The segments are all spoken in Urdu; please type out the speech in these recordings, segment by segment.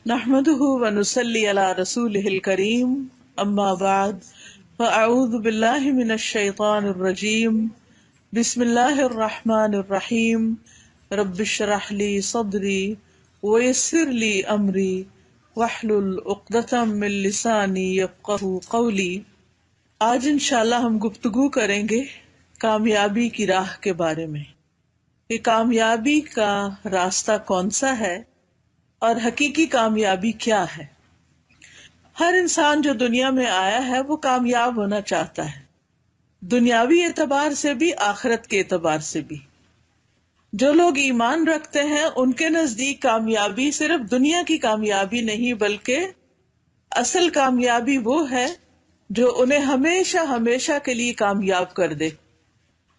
نحمده ونصلي على رسوله الكريم اما بعد فاعوذ بالله من الشيطان الرجيم بسم الله الرحمن الرحيم رب اشرح لي صدري ويسر لي امري واحلل عقدة من لساني يفقهوا قولي۔ آج انشاءاللہ ہم گفتگو کریں گے کامیابی کی راہ کے بارے میں کہ کامیابی کا راستہ کون سا ہے اور حقیقی کامیابی کیا ہے۔ ہر انسان جو دنیا میں آیا ہے وہ کامیاب ہونا چاہتا ہے، دنیاوی اعتبار سے بھی آخرت کے اعتبار سے بھی۔ جو لوگ ایمان رکھتے ہیں ان کے نزدیک کامیابی صرف دنیا کی کامیابی نہیں بلکہ اصل کامیابی وہ ہے جو انہیں ہمیشہ ہمیشہ کے لیے کامیاب کر دے،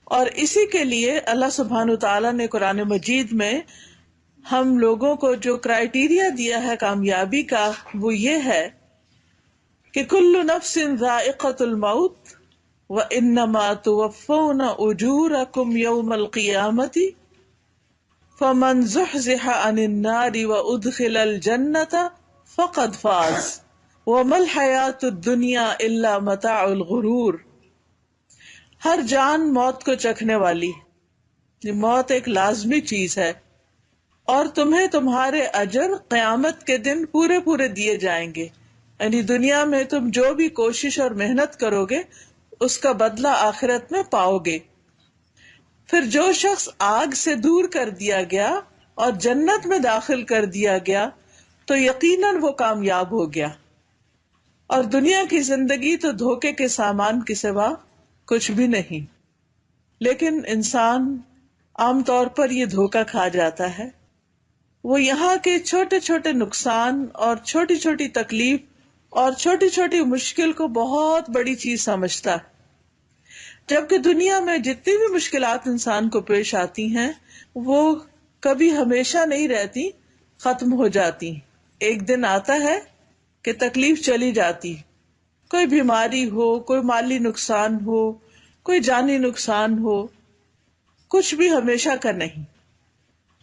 اور اسی کے لیے اللہ سبحانہ وتعالیٰ نے قرآن مجید میں ہم لوگوں کو جو کرائیٹیریا دیا ہے کامیابی کا وہ یہ ہے کہ کل نفس ذائقۃ الموت وانما توفون اجورکم یوم القیامۃ فمن زحزح عن النار وادخل الجنۃ فقد فاز وما الحیاۃ الدنیا الا متاع الغرور۔ ہر جان موت کو چکھنے والی، موت ایک لازمی چیز ہے، اور تمہیں تمہارے اجر قیامت کے دن پورے پورے دیے جائیں گے، یعنی دنیا میں تم جو بھی کوشش اور محنت کرو گے اس کا بدلہ آخرت میں پاؤ گے۔ پھر جو شخص آگ سے دور کر دیا گیا اور جنت میں داخل کر دیا گیا تو یقیناً وہ کامیاب ہو گیا، اور دنیا کی زندگی تو دھوکے کے سامان کے سوا کچھ بھی نہیں۔ لیکن انسان عام طور پر یہ دھوکہ کھا جاتا ہے، وہ یہاں کے چھوٹے چھوٹے نقصان اور چھوٹی چھوٹی تکلیف اور چھوٹی چھوٹی مشکل کو بہت بڑی چیز سمجھتا ہے، جبکہ دنیا میں جتنی بھی مشکلات انسان کو پیش آتی ہیں وہ کبھی ہمیشہ نہیں رہتی، ختم ہو جاتی۔ ایک دن آتا ہے کہ تکلیف چلی جاتی، کوئی بیماری ہو، کوئی مالی نقصان ہو، کوئی جانی نقصان ہو، کچھ بھی ہمیشہ کا نہیں۔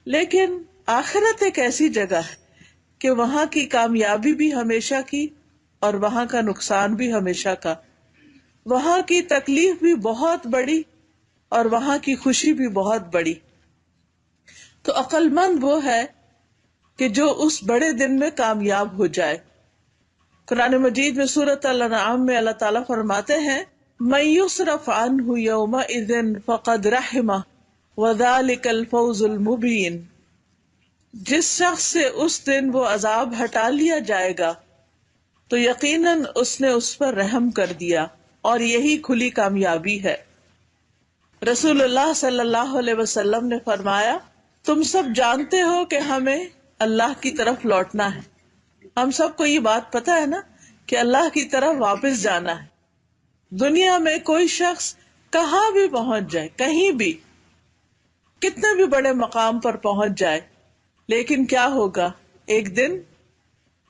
لیکن آخرت ایک ایسی جگہ ہے کہ وہاں کی کامیابی بھی ہمیشہ کی اور وہاں کا نقصان بھی ہمیشہ کا، وہاں کی تکلیف بھی بہت بڑی اور وہاں کی خوشی بھی بہت بڑی۔ تو عقل مند وہ ہے کہ جو اس بڑے دن میں کامیاب ہو جائے۔ قرآن مجید میں سورۃ الانعام میں اللہ تعالیٰ فرماتے ہیں مَن یُصْرَفْ عَنْهُ یَوْمَئِذٍ فَقَدْ رَحِمَهُ وَذَلِكَ الْفَوْزُ الْمُبِینُ۔ جس شخص سے اس دن وہ عذاب ہٹا لیا جائے گا تو یقیناً اس نے اس پر رحم کر دیا، اور یہی کھلی کامیابی ہے۔ رسول اللہ صلی اللہ علیہ وسلم نے فرمایا تم سب جانتے ہو کہ ہمیں اللہ کی طرف لوٹنا ہے۔ ہم سب کو یہ بات پتہ ہے نا کہ اللہ کی طرف واپس جانا ہے۔ دنیا میں کوئی شخص کہاں بھی پہنچ جائے، کہیں بھی، کتنے بھی بڑے مقام پر پہنچ جائے، لیکن کیا ہوگا؟ ایک دن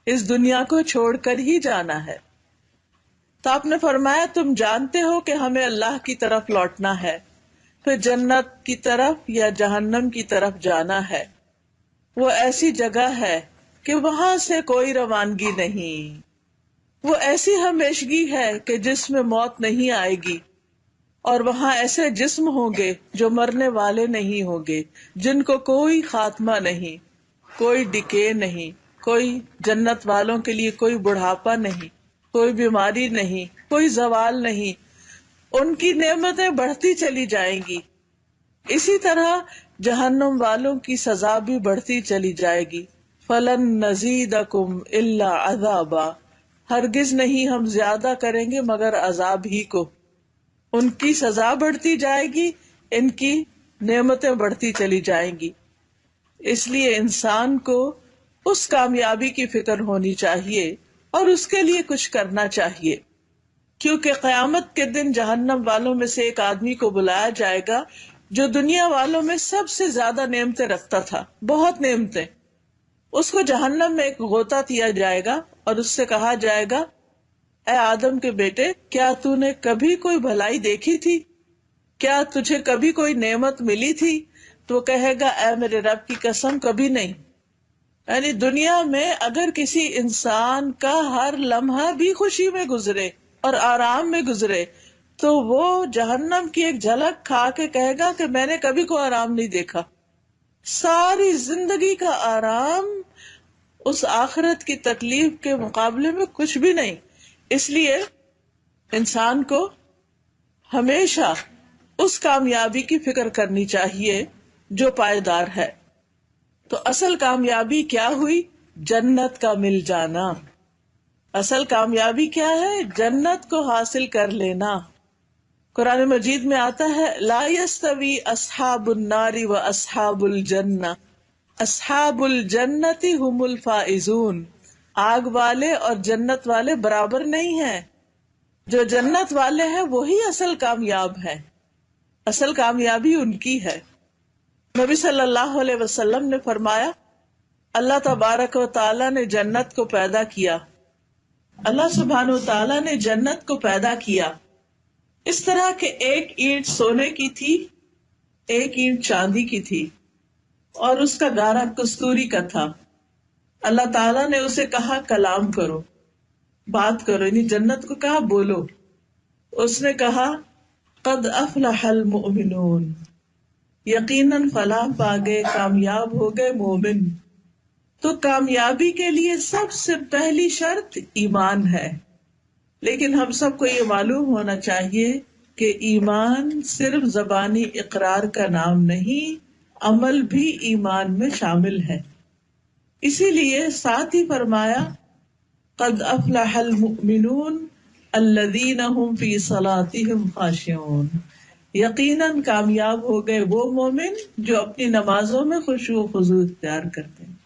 اس دنیا کو چھوڑ کر ہی جانا ہے۔ تو آپ نے فرمایا تم جانتے ہو کہ ہمیں اللہ کی طرف لوٹنا ہے، پھر جنت کی طرف یا جہنم کی طرف جانا ہے۔ وہ ایسی جگہ ہے کہ وہاں سے کوئی روانگی نہیں، وہ ایسی ہمیشگی ہے کہ جس میں موت نہیں آئے گی، اور وہاں ایسے جسم ہوں گے جو مرنے والے نہیں ہوں گے، جن کو کوئی خاتمہ نہیں، کوئی ڈکے نہیں، کوئی جنت والوں کے لیے کوئی بڑھاپا نہیں، کوئی بیماری نہیں، کوئی زوال نہیں، ان کی نعمتیں بڑھتی چلی جائیں گی۔ اسی طرح جہنم والوں کی سزا بھی بڑھتی چلی جائے گی۔ فَلَن نَّزِيدَكُمْ إِلَّا عَذَابًا، ہرگز نہیں ہم زیادہ کریں گے مگر عذاب ہی کو۔ ان کی سزا بڑھتی جائے گی، ان کی نعمتیں بڑھتی چلی جائیں گی۔ اس لیے انسان کو اس کامیابی کی فکر ہونی چاہیے اور اس کے لیے کچھ کرنا چاہیے، کیونکہ قیامت کے دن جہنم والوں میں سے ایک آدمی کو بلایا جائے گا جو دنیا والوں میں سب سے زیادہ نعمتیں رکھتا تھا، بہت نعمتیں۔ اس کو جہنم میں ایک غوطہ دیا جائے گا اور اس سے کہا جائے گا اے آدم کے بیٹے، کیا تو نے کبھی کوئی بھلائی دیکھی تھی؟ کیا تجھے کبھی کوئی نعمت ملی تھی؟ تو وہ کہے گا اے میرے رب کی قسم کبھی نہیں، یعنی دنیا میں اگر کسی انسان کا ہر لمحہ بھی خوشی میں گزرے اور آرام میں گزرے تو وہ جہنم کی ایک جھلک کھا کے کہے گا کہ میں نے کبھی کوئی آرام نہیں دیکھا. ساری زندگی کا آرام اس آخرت کی تکلیف کے مقابلے میں کچھ بھی نہیں. اس لیے انسان کو ہمیشہ اس کامیابی کی فکر کرنی چاہیے جو پائیدار ہے. تو اصل کامیابی کیا ہوئی؟ جنت کا مل جانا. اصل کامیابی کیا ہے؟ جنت کو حاصل کر لینا. قرآن مجید میں آتا ہے لا یستوی اصحاب النار و اصحاب الجنہ اصحاب الجنت هم الفائزون. آگ والے اور جنت والے برابر نہیں ہیں. جو جنت والے ہیں وہی اصل کامیاب ہے. اصل کامیابی ان کی ہے. نبی صلی اللہ علیہ وسلم نے فرمایا اللہ تبارک و تعالیٰ نے جنت کو پیدا کیا. اللہ سبحانہ و تعالیٰ نے جنت کو پیدا کیا اس طرح کہ ایک اینٹ سونے کی تھی، ایک اینٹ چاندی کی تھی اور اس کا گارا کستوری کا تھا. اللہ تعالیٰ نے اسے کہا کلام کرو، بات کرو، یعنی جنت کو کہا بولو. اس نے کہا قد افلح المؤمنون، یقیناً فلاح پا گئے، کامیاب ہو گئے مومن. تو کامیابی کے لیے سب سے پہلی شرط ایمان ہے. لیکن ہم سب کو یہ معلوم ہونا چاہیے کہ ایمان صرف زبانی اقرار کا نام نہیں، عمل بھی ایمان میں شامل ہے. اسی لیے ساتھ ہی فرمایا قد افلح المؤمنون الذین هم فی صلاتهم خاشعون، یقیناً کامیاب ہو گئے وہ مومن جو اپنی نمازوں میں خشوع و خضوع اختیار کرتے ہیں،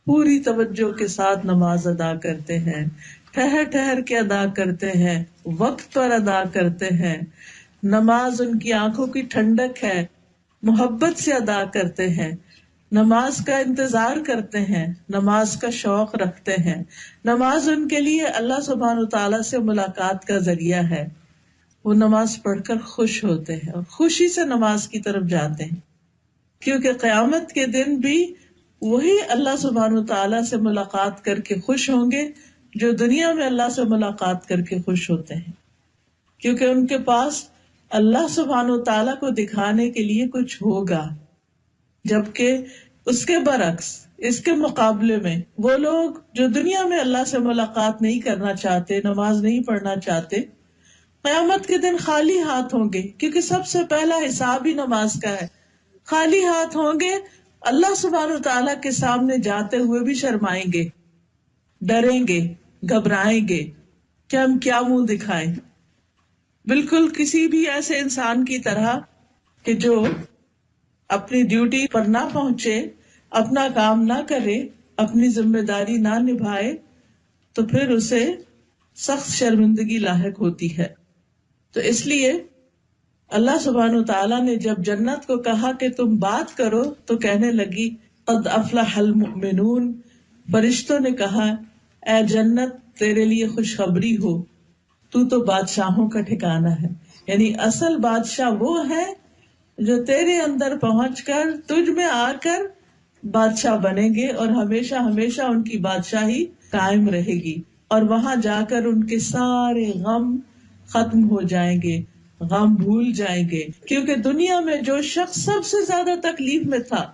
پوری توجہ کے ساتھ نماز ادا کرتے ہیں، ٹھہر ٹھہر کے ادا کرتے ہیں، وقت پر ادا کرتے ہیں. نماز ان کی آنکھوں کی ٹھنڈک ہے، محبت سے ادا کرتے ہیں، نماز کا انتظار کرتے ہیں، نماز کا شوق رکھتے ہیں. نماز ان کے لیے اللہ سبحانہ وتعالیٰ سے ملاقات کا ذریعہ ہے. وہ نماز پڑھ کر خوش ہوتے ہیں اور خوشی سے نماز کی طرف جاتے ہیں، کیونکہ قیامت کے دن بھی وہی اللہ سبحانہ وتعالیٰ سے ملاقات کر کے خوش ہوں گے جو دنیا میں اللہ سے ملاقات کر کے خوش ہوتے ہیں، کیونکہ ان کے پاس اللہ سبحانہ وتعالیٰ کو دکھانے کے لیے کچھ ہوگا. جبکہ اس کے برعکس، اس کے مقابلے میں وہ لوگ جو دنیا میں اللہ سے ملاقات نہیں کرنا چاہتے، نماز نہیں پڑھنا چاہتے، قیامت کے دن خالی ہاتھ ہوں گے، کیونکہ سب سے پہلا حساب ہی نماز کا ہے. خالی ہاتھ ہوں گے، اللہ سبحانہ وتعالیٰ کے سامنے جاتے ہوئے بھی شرمائیں گے، ڈریں گے، گھبرائیں گے کہ ہم کیا منہ دکھائیں. بالکل کسی بھی ایسے انسان کی طرح کہ جو اپنی ڈیوٹی پر نہ پہنچے، اپنا کام نہ کرے، اپنی ذمہ داری نہ نبھائے تو پھر اسے سخت شرمندگی لاحق ہوتی ہے. تو اس لیے اللہ سبحانہ وتعالیٰ نے جب جنت کو کہا کہ تم بات کرو تو کہنے لگی قد افلح المؤمنون. فرشتوں نے کہا اے جنت تیرے لیے خوشخبری ہو، تو بادشاہوں کا ٹھکانہ ہے. یعنی اصل بادشاہ وہ ہے جو تیرے اندر پہنچ کر تجھ میں آ کر بادشاہ بنیں گے اور ہمیشہ ہمیشہ ان کی بادشاہی قائم رہے گی، اور وہاں جا کر ان کے سارے غم ختم ہو جائیں گے، غم بھول جائیں گے. کیونکہ دنیا میں جو شخص سب سے زیادہ تکلیف میں تھا،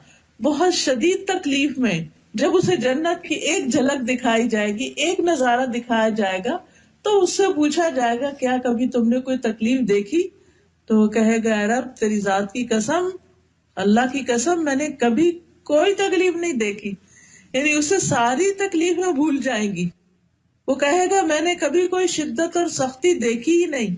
بہت شدید تکلیف میں، جب اسے جنت کی ایک جھلک دکھائی جائے گی، ایک نظارہ دکھایا جائے گا تو اس سے پوچھا جائے گا کیا کبھی تم نے کوئی تکلیف دیکھی؟ تو وہ کہے گا اے رب تیری ذات کی قسم، اللہ کی قسم، میں نے کبھی کوئی تکلیف نہیں دیکھی. یعنی اسے ساری تکلیفیں بھول جائیں گی. وہ کہے گا میں نے کبھی کوئی شدت اور سختی دیکھی ہی نہیں.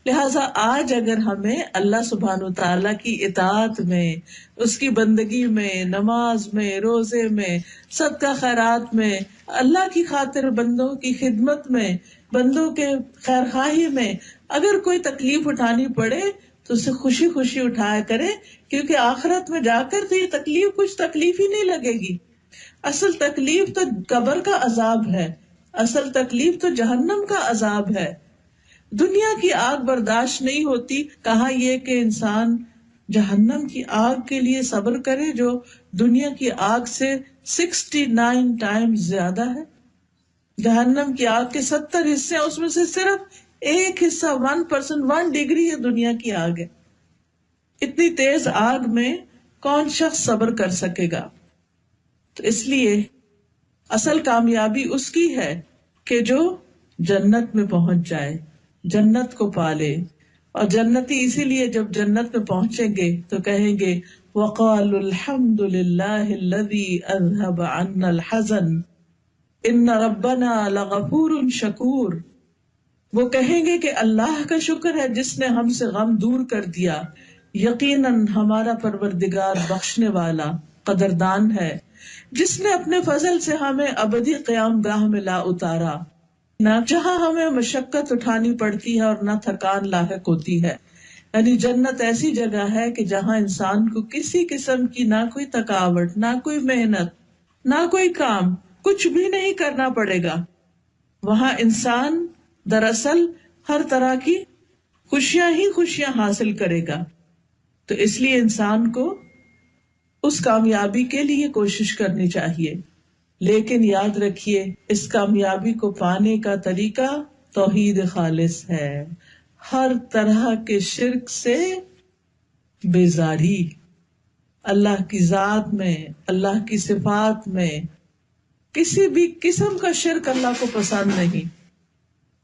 لہٰذا آج اگر ہمیں اللہ سبحانہ وتعالیٰ کی اطاعت میں، اس کی بندگی میں، نماز میں، روزے میں، صدقہ خیرات میں، اللہ کی خاطر بندوں کی خدمت میں، بندوں کے خیر خواہی میں اگر کوئی تکلیف اٹھانی پڑے تو اسے خوشی خوشی اٹھایا کرے، کیونکہ آخرت میں جا کر تو یہ تکلیف کچھ تکلیف ہی نہیں لگے گی. اصل تکلیف تو قبر کا عذاب ہے، اصل تکلیف تو جہنم کا عذاب ہے. دنیا کی آگ برداشت نہیں ہوتی، کہا یہ کہ انسان جہنم کی آگ کے لیے صبر کرے جو دنیا کی آگ سے 69 ٹائمز زیادہ ہے. جہنم کی آگ کے 70 حصے ہیں، اس میں سے صرف ایک حصہ 1%، 1 ڈگری ہے دنیا کی آگ ہے. اتنی تیز آگ میں کون شخص صبر کر سکے گا؟ تو اس لیے اصل کامیابی اس کی ہے کہ جو جنت میں پہنچ جائے، جنت کو پالے. اور جنتی اسی لیے جب جنت میں پہنچیں گے تو کہیں گے وَقَالُوا الْحَمْدُ لِلَّهِ الَّذِي أَذْهَبَ عَنَّا الْحَزَنَ إِنَّ رَبَّنَا لَغَفُورٌ شَكُورٌ. وہ کہیں گے کہ اللہ کا شکر ہے جس نے ہم سے غم دور کر دیا، یقیناً ہمارا پروردگار بخشنے والا قدردان ہے، جس نے اپنے فضل سے ہمیں ابدی قیام گاہ میں لا اتارا، نہ جہاں ہمیں مشقت اٹھانی پڑتی ہے اور نہ تھکان لاحق ہوتی ہے. یعنی جنت ایسی جگہ ہے کہ جہاں انسان کو کسی قسم کی نہ کوئی تھکاوٹ، نہ کوئی محنت، نہ کوئی کام، کچھ بھی نہیں کرنا پڑے گا. وہاں انسان دراصل ہر طرح کی خوشیاں ہی خوشیاں حاصل کرے گا. تو اس لیے انسان کو اس کامیابی کے لیے کوشش کرنی چاہیے. لیکن یاد رکھیے اس کامیابی کو پانے کا طریقہ توحید خالص ہے، ہر طرح کے شرک سے بیزاری، اللہ کی ذات میں، اللہ کی صفات میں کسی بھی قسم کا شرک اللہ کو پسند نہیں.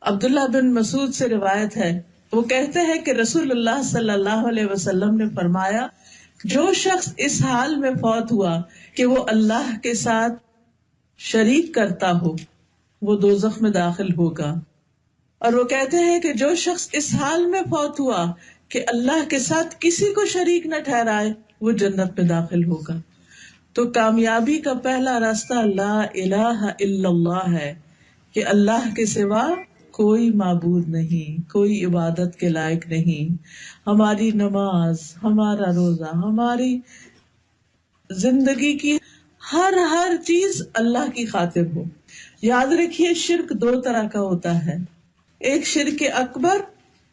عبداللہ بن مسعود سے روایت ہے، وہ کہتے ہیں کہ رسول اللہ صلی اللہ علیہ وسلم نے فرمایا، جو شخص اس حال میں فوت ہوا کہ وہ اللہ کے ساتھ شریک کرتا ہو وہ دوزخ میں داخل ہوگا. اور وہ کہتے ہیں کہ جو شخص اس حال میں فوت ہوا کہ اللہ کے ساتھ کسی کو شریک نہ ٹھہرائے وہ جنت میں داخل ہوگا. تو کامیابی کا پہلا راستہ لا الہ الا اللہ ہے کہ اللہ کے سوا کوئی معبود نہیں، کوئی عبادت کے لائق نہیں. ہماری نماز، ہمارا روزہ، ہماری زندگی کی ہر چیز اللہ کی خاطر ہو. یاد رکھیے شرک 2 طرح کا ہوتا ہے، ایک شرک اکبر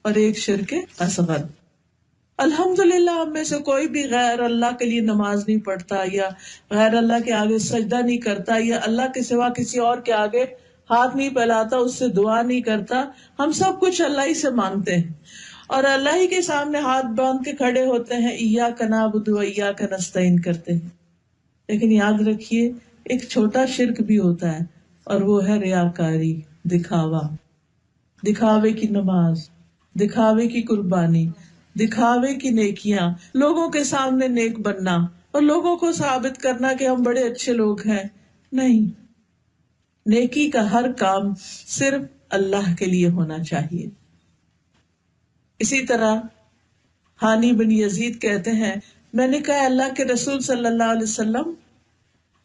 اور ایک شرک اصغر. الحمدللہ ہم میں سے کوئی بھی غیر اللہ کے لیے نماز نہیں پڑھتا، یا غیر اللہ کے آگے سجدہ نہیں کرتا، یا اللہ کے سوا کسی اور کے آگے ہاتھ نہیں پھیلاتا، اس سے دعا نہیں کرتا. ہم سب کچھ اللہ ہی سے مانگتے ہیں اور اللہ ہی کے سامنے ہاتھ باندھ کے کھڑے ہوتے ہیں، ایاک نعبد و ایاک نستعین کرتے ہیں. لیکن یاد رکھیے ایک چھوٹا شرک بھی ہوتا ہے اور وہ ہے ریاکاری، دکھاوا، دکھاوے کی نماز، دکھاوے کی قربانی، دکھاوے کی نیکیاں، لوگوں کے سامنے نیک بننا اور لوگوں کو ثابت کرنا کہ ہم بڑے اچھے لوگ ہیں. نہیں، نیکی کا ہر کام صرف اللہ کے لیے ہونا چاہیے. اسی طرح ہانی بن یزید کہتے ہیں، میں نے کہا اللہ کے رسول صلی اللہ علیہ وسلم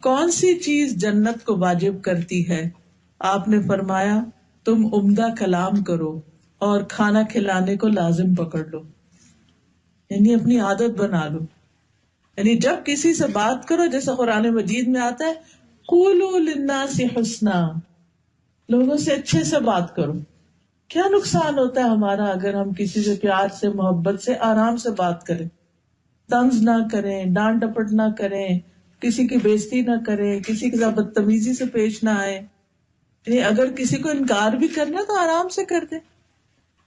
کون سی چیز جنت کو واجب کرتی ہے؟ آپ نے فرمایا تم عمدہ کلام کرو اور کھانا کھلانے کو لازم پکڑ لو، یعنی اپنی عادت بنا لو. یعنی جب کسی سے بات کرو، جیسا قرآن مجید میں آتا ہے قولوا للناس حسنا، لوگوں سے اچھے سے بات کرو. کیا نقصان ہوتا ہے ہمارا اگر ہم کسی سے پیار سے، محبت سے، آرام سے بات کریں، طنز نہ کریں، ڈانٹ ڈپٹ نہ کریں، کسی کی بےزتی نہ کریں، کسی کے ساتھ بدتمیزی سے پیش نہ آئے. یعنی اگر کسی کو انکار بھی کرنا تو آرام سے کر دیں،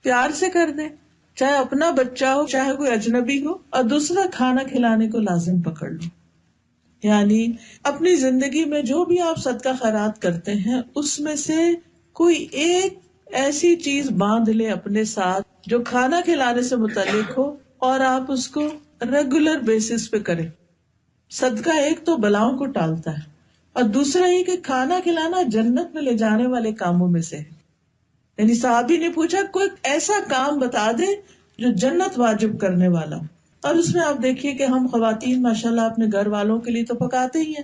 پیار سے کر دیں، چاہے اپنا بچہ ہو چاہے کوئی اجنبی ہو. اور دوسرا کھانا کھلانے کو لازم پکڑ لو. یعنی اپنی زندگی میں جو بھی آپ صدقہ خیرات کرتے ہیں اس میں سے کوئی ایک ایسی چیز باندھ لے اپنے ساتھ جو کھانا کھلانے سے متعلق ہو اور آپ اس کو ریگولر بیسس پہ کریں. صدقہ ایک تو بلاؤں کو ٹالتا ہے اور دوسرا یہ کہ کھانا کھلانا جنت میں لے جانے والے کاموں میں سے ہے. یعنی صحابی نے پوچھا کوئی ایسا کام بتا دے جو جنت واجب کرنے والا. اور اس میں آپ دیکھیے کہ ہم خواتین ماشاءاللہ اپنے گھر والوں کے لیے تو پکاتے ہی ہیں،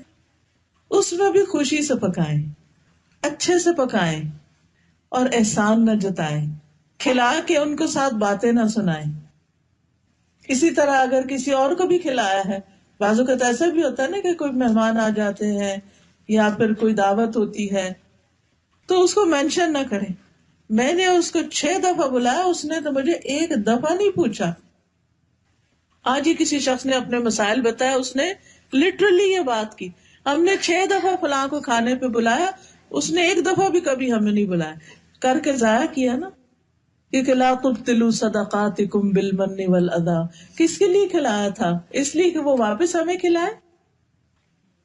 اس میں بھی خوشی سے پکائیں، اچھے سے پکائیں اور احسان نہ جتائیں، کھلا کے ان کو ساتھ باتیں نہ سنائیں. اسی طرح اگر کسی اور کو بھی کھلایا ہے، بعض اوقات ایسا بھی ہوتا ہے نا کہ کوئی مہمان آ جاتے ہیں یا پھر کوئی دعوت ہوتی ہے تو اس کو مینشن نہ کریں. میں نے اس کو 6 دفعہ بلایا، اس نے تو مجھے 1 دفعہ نہیں پوچھا. آج ہی کسی شخص نے اپنے مسائل بتایا، اس نے لٹرلی یہ بات کی، ہم نے 6 دفعہ فلاں کو کھانے پہ بلایا، اس نے 1 دفعہ بھی کبھی ہمیں نہیں بلایا، کر کے ضائع کیا نا. کیونکہ لا تبطلوا صدقاتکم بالمن والاذی، کس کے لیے کھلایا تھا؟ اس لیے کہ وہ واپس ہمیں کھلائے.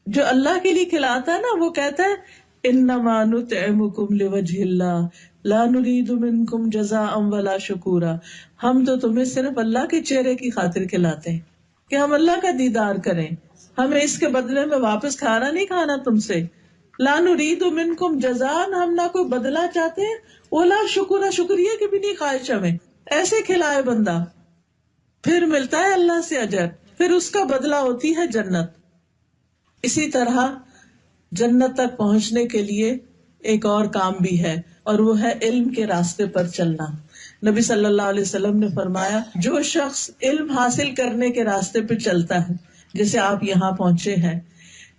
جو اللہ کے لیے کھلاتا ہے نا وہ کہتا ہے انما نطعمکم لوجہ اللہ لا نرید منکم جزاء ولا شکورا. ہم تو تمہیں صرف اللہ کے چہرے کی خاطر کھلاتے ہیں کہ ہم اللہ کا دیدار کریں، ہمیں اس کے بدلے میں واپس کھانا نہیں کھانا تم سے. لا نرید منکم جزاء، ہم نہ کوئی بدلہ چاہتے ہیں، ولا شکورا، شکریہ کی بھی نہیں خواہش ہمیں. ایسے کھلائے بندہ، پھر ملتا ہے اللہ سے اجر، پھر اس کا بدلہ ہوتی ہے جنت. اسی طرح جنت تک پہنچنے کے لیے ایک اور کام بھی ہے، اور وہ ہے علم کے راستے پر چلنا. نبی صلی اللہ علیہ وسلم نے فرمایا جو شخص علم حاصل کرنے کے راستے پہ چلتا ہے، جیسے آپ یہاں پہنچے ہیں،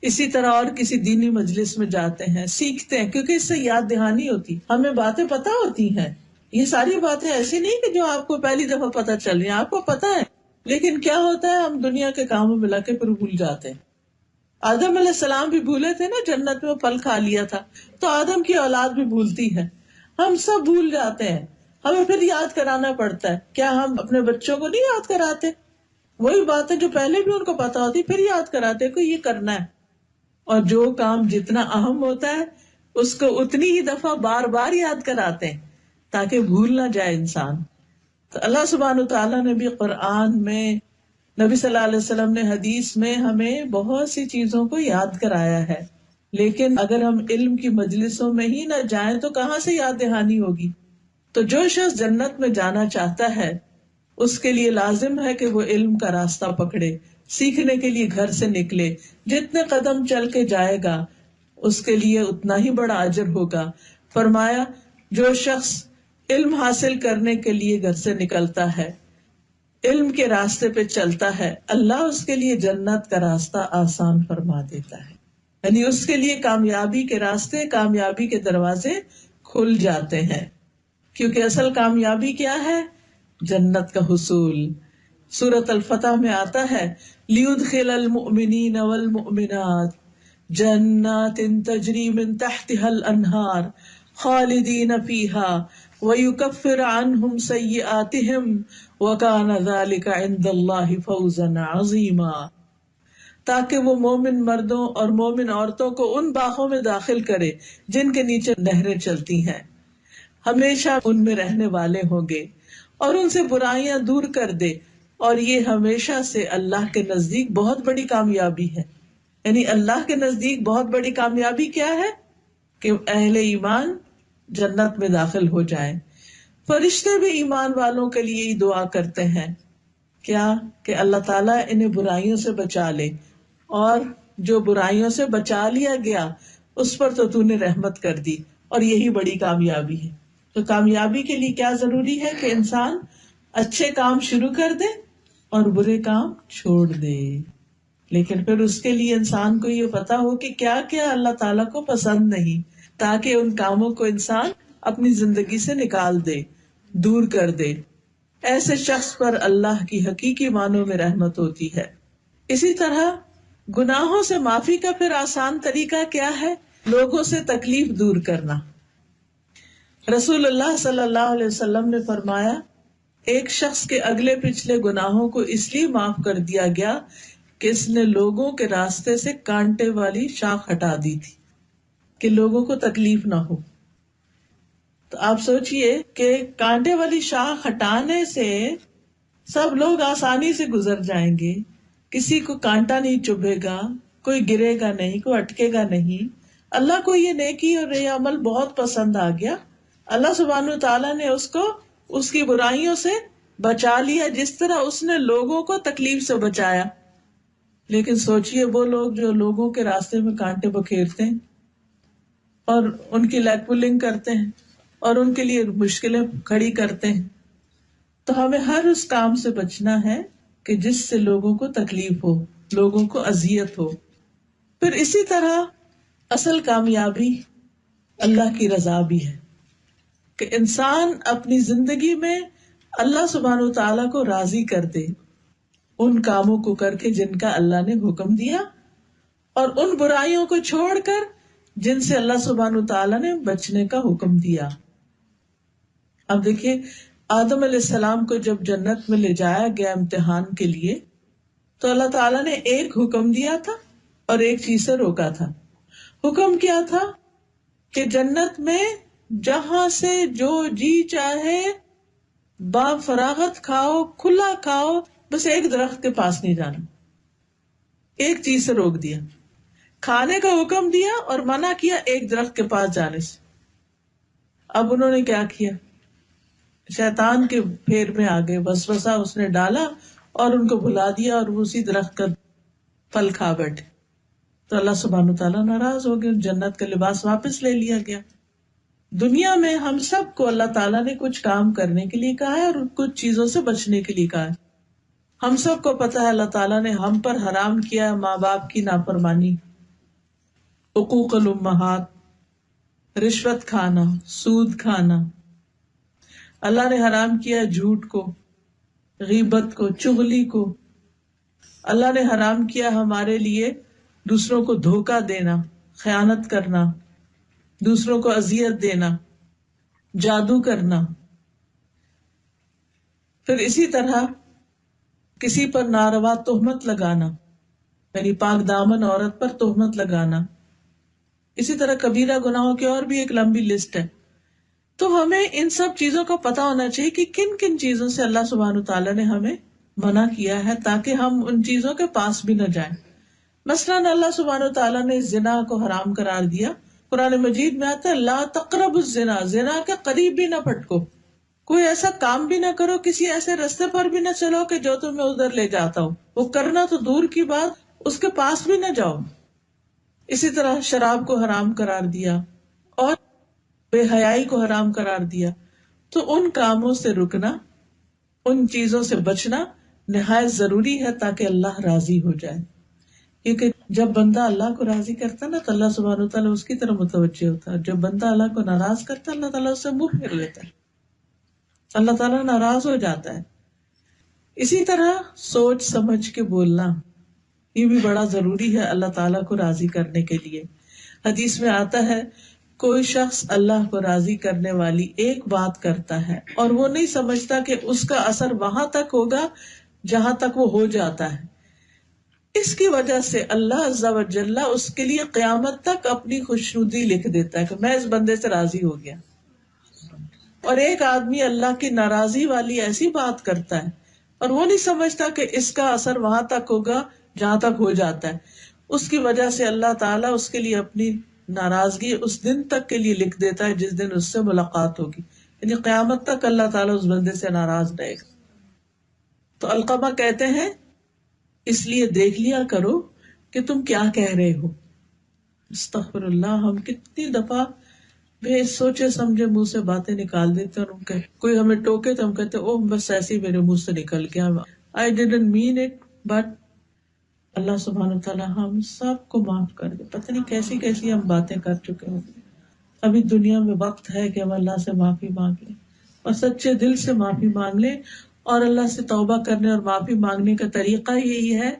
اسی طرح اور کسی دینی مجلس میں جاتے ہیں، سیکھتے ہیں، کیونکہ اس سے یاد دہانی ہوتی، ہمیں باتیں پتہ ہوتی ہیں. یہ ساری باتیں ایسی نہیں کہ جو آپ کو پہلی دفعہ پتہ چل رہی ہیں، آپ کو پتہ ہے، لیکن کیا ہوتا ہے ہم دنیا کے کاموں میں لگے پھر بھول جاتے ہیں. آدم علیہ السلام بھی بھولے تھے نا، جنت میں پھل کھا لیا تھا، تو آدم کی اولاد بھی بھولتی ہے، ہم سب بھول جاتے ہیں. ہمیں پھر یاد کرانا پڑتا ہے. کیا ہم اپنے بچوں کو نہیں یاد کراتے؟ وہی باتیں جو پہلے بھی ان کو پتا ہوتی پھر یاد کراتے کہ یہ کرنا ہے. اور جو کام جتنا اہم ہوتا ہے اس کو اتنی ہی دفعہ بار بار یاد کراتے ہیں تاکہ بھول نہ جائے انسان. تو اللہ سبحانہ تعالیٰ نے بھی قرآن میں، نبی صلی اللہ علیہ وسلم نے حدیث میں ہمیں بہت سی چیزوں کو یاد کرایا ہے. لیکن اگر ہم علم کی مجلسوں میں ہی نہ جائیں تو کہاں سے یاد دہانی ہوگی؟ تو جو شخص جنت میں جانا چاہتا ہے اس کے لیے لازم ہے کہ وہ علم کا راستہ پکڑے، سیکھنے کے لیے گھر سے نکلے. جتنے قدم چل کے جائے گا اس کے لیے اتنا ہی بڑا اجر ہوگا. فرمایا جو شخص علم حاصل کرنے کے لیے گھر سے نکلتا ہے، علم کے راستے پہ چلتا ہے، اللہ اس کے لیے جنت کا راستہ آسان فرما دیتا ہے. یعنی اس کے لیے کامیابی کے راستے، کامیابی کے دروازے کھل جاتے ہیں. کیونکہ اصل کامیابی کیا ہے؟ جنت کا حصول. سورۃ الفتح میں آتا ہے لیدخل المؤمنین والمؤمنات جنات تجری من تحتها الانہار خالدین فیہا وَيُكَفِّرْ عَنْهُمْ سَيِّئَاتِهِمْ وَكَانَ ذَلِكَ عِنْدَ اللَّهِ فَوْزًا عَظِيمًا. تاکہ وہ مومن مردوں اور مومن عورتوں کو ان باغوں میں داخل کرے جن کے نیچے نہریں چلتی ہیں، ہمیشہ ان میں رہنے والے ہوں گے، اور ان سے برائیاں دور کر دے، اور یہ ہمیشہ سے اللہ کے نزدیک بہت بڑی کامیابی ہے. یعنی اللہ کے نزدیک بہت بڑی کامیابی کیا ہے؟ کہ اہل ایمان جنت میں داخل ہو جائیں. فرشتے بھی ایمان والوں کے لیے ہی دعا کرتے ہیں، کیا کہ اللہ تعالیٰ انہیں برائیوں سے بچا لے، اور جو برائیوں سے بچا لیا گیا اس پر تو نے رحمت کر دی، اور یہی بڑی کامیابی ہے. تو کامیابی کے لیے کیا ضروری ہے کہ انسان اچھے کام شروع کر دے اور برے کام چھوڑ دے. لیکن پھر اس کے لیے انسان کو یہ پتا ہو کہ کیا کیا اللہ تعالیٰ کو پسند نہیں، تاکہ ان کاموں کو انسان اپنی زندگی سے نکال دے، دور کر دے. ایسے شخص پر اللہ کی حقیقی معنوں میں رحمت ہوتی ہے. اسی طرح گناہوں سے معافی کا پھر آسان طریقہ کیا ہے؟ لوگوں سے تکلیف دور کرنا. رسول اللہ صلی اللہ علیہ وسلم نے فرمایا ایک شخص کے اگلے پچھلے گناہوں کو اس لیے معاف کر دیا گیا کہ اس نے لوگوں کے راستے سے کانٹے والی شاخ ہٹا دی تھی کہ لوگوں کو تکلیف نہ ہو. تو آپ سوچئے کہ کانٹے والی شاخ ہٹانے سے سب لوگ آسانی سے گزر جائیں گے، کسی کو کانٹا نہیں چبھے گا، کوئی گرے گا نہیں، کوئی اٹکے گا نہیں. اللہ کو یہ نیکی اور یہ عمل بہت پسند آ گیا. اللہ سبحانہ تعالیٰ نے اس کو اس کی برائیوں سے بچا لیا جس طرح اس نے لوگوں کو تکلیف سے بچایا. لیکن سوچئے وہ لوگ جو لوگوں کے راستے میں کانٹے بکھیرتے ہیں اور ان کی لیگ پولنگ کرتے ہیں اور ان کے لیے مشکلیں کھڑی کرتے ہیں، تو ہمیں ہر اس کام سے بچنا ہے کہ جس سے لوگوں کو تکلیف ہو، لوگوں کو اذیت ہو. پھر اسی طرح اصل کامیابی اللہ کی رضا بھی ہے کہ انسان اپنی زندگی میں اللہ سبحانہ و تعالیٰ کو راضی کر دے ان کاموں کو کر کے جن کا اللہ نے حکم دیا، اور ان برائیوں کو چھوڑ کر جن سے اللہ سبحانہ تعالیٰ نے بچنے کا حکم دیا. اب دیکھیے آدم علیہ السلام کو جب جنت میں لے جایا گیا امتحان کے لیے تو اللہ تعالیٰ نے ایک حکم دیا تھا اور ایک چیز سے روکا تھا. حکم کیا تھا کہ جنت میں جہاں سے جو جی چاہے با فراغت کھاؤ، کھلا کھاؤ، بس ایک درخت کے پاس نہیں جانا. ایک چیز سے روک دیا، کھانے کا حکم دیا اور منع کیا ایک درخت کے پاس جانے سے. اب انہوں نے کیا کیا؟ شیطان کے پھیر میں آگے وسوسہ اس نے ڈالا اور ان کو بھلا دیا اور وہ اسی درخت کا پھل کھا بیٹھے. تو اللہ سبحانہ تعالیٰ ناراض ہو گئے، جنت کا لباس واپس لے لیا گیا. دنیا میں ہم سب کو اللہ تعالیٰ نے کچھ کام کرنے کے لیے کہا ہے اور کچھ چیزوں سے بچنے کے لیے کہا ہے. ہم سب کو پتا ہے اللہ تعالیٰ نے ہم پر حرام کیا ہے ماں باپ کی نافرمانی، حقوق الامہات، رشوت کھانا، سود کھانا. اللہ نے حرام کیا جھوٹ کو، غیبت کو، چغلی کو. اللہ نے حرام کیا ہمارے لیے دوسروں کو دھوکہ دینا، خیانت کرنا، دوسروں کو اذیت دینا، جادو کرنا. پھر اسی طرح کسی پر ناروا تہمت لگانا، یعنی پاک دامن عورت پر تہمت لگانا. اسی طرح کبیرہ گناہوں کی اور بھی ایک لمبی لسٹ ہے. تو ہمیں ان سب چیزوں کا پتہ ہونا چاہیے کہ کن کن چیزوں سے اللہ سبحانہ تعالیٰ نے ہمیں منع کیا ہے تاکہ ہم ان چیزوں کے پاس بھی نہ جائیں. مثلاً اللہ سبحانہ تعالیٰ نے زنا کو حرام قرار دیا. قرآن مجید میں آتا ہے لا تقربوا الزنا، زنا کے قریب بھی نہ پھٹکو، کوئی ایسا کام بھی نہ کرو، کسی ایسے رستے پر بھی نہ چلو کہ جو تمہیں ادھر لے جاتا ہو. وہ کرنا تو دور کی بات، اس کے پاس بھی نہ جاؤ. اسی طرح شراب کو حرام قرار دیا اور بے حیائی کو حرام قرار دیا. تو ان کاموں سے رکنا، ان چیزوں سے بچنا نہایت ضروری ہے تاکہ اللہ راضی ہو جائے. کیونکہ جب بندہ اللہ کو راضی کرتا نا تو اللہ سبحانہ و تعالیٰ اس کی طرف متوجہ ہوتا ہے. جب بندہ اللہ کو ناراض کرتا ہے اللہ تعالیٰ اس سے منہ پھیر لیتا ہے، اللہ تعالیٰ ناراض ہو جاتا ہے. اسی طرح سوچ سمجھ کے بولنا یہ بھی بڑا ضروری ہے اللہ تعالیٰ کو راضی کرنے کے لیے. حدیث میں آتا ہے کوئی شخص اللہ کو راضی کرنے والی ایک بات کرتا ہے اور وہ نہیں سمجھتا کہ اس کا اثر وہاں تک ہوگا جہاں تک وہ ہو جاتا ہے. اس کی وجہ سے اللہ عز و جل اس کے لیے قیامت تک اپنی خوشنودی لکھ دیتا ہے کہ میں اس بندے سے راضی ہو گیا. اور ایک آدمی اللہ کی ناراضی والی ایسی بات کرتا ہے اور وہ نہیں سمجھتا کہ اس کا اثر وہاں تک ہوگا جہاں تک ہو جاتا ہے. اس کی وجہ سے اللہ تعالیٰ اس کے لیے اپنی ناراضگی اس دن تک کے لیے لکھ دیتا ہے جس دن اس سے ملاقات ہوگی. یعنی قیامت تک اللہ تعالیٰ اس بندے سے ناراض رہے گا. تو علقمہ کہتے ہیں اس لیے دیکھ لیا کرو کہ تم کیا کہہ رہے ہو. استغفر اللہ، ہم کتنی دفعہ بے سوچے سمجھے منہ سے باتیں نکال دیتے ہیں اور کوئی ہمیں ٹوکے تو ہم کہتے اوہ بس ایسے ہی میرے منہ سے نکل گیا، I didn't mean it. But Allah سبحانہ تعالیٰ ہم سب کو معاف کر دے. پتہ نہیں کیسی کیسی ہم باتیں کر چکے ہوں. ابھی دنیا میں وقت ہے کہ ہم اللہ سے معافی مانگ لیں اور سچے دل سے معافی مانگ لیں. اور اللہ سے توبہ کرنے اور معافی مانگنے کا طریقہ یہی ہے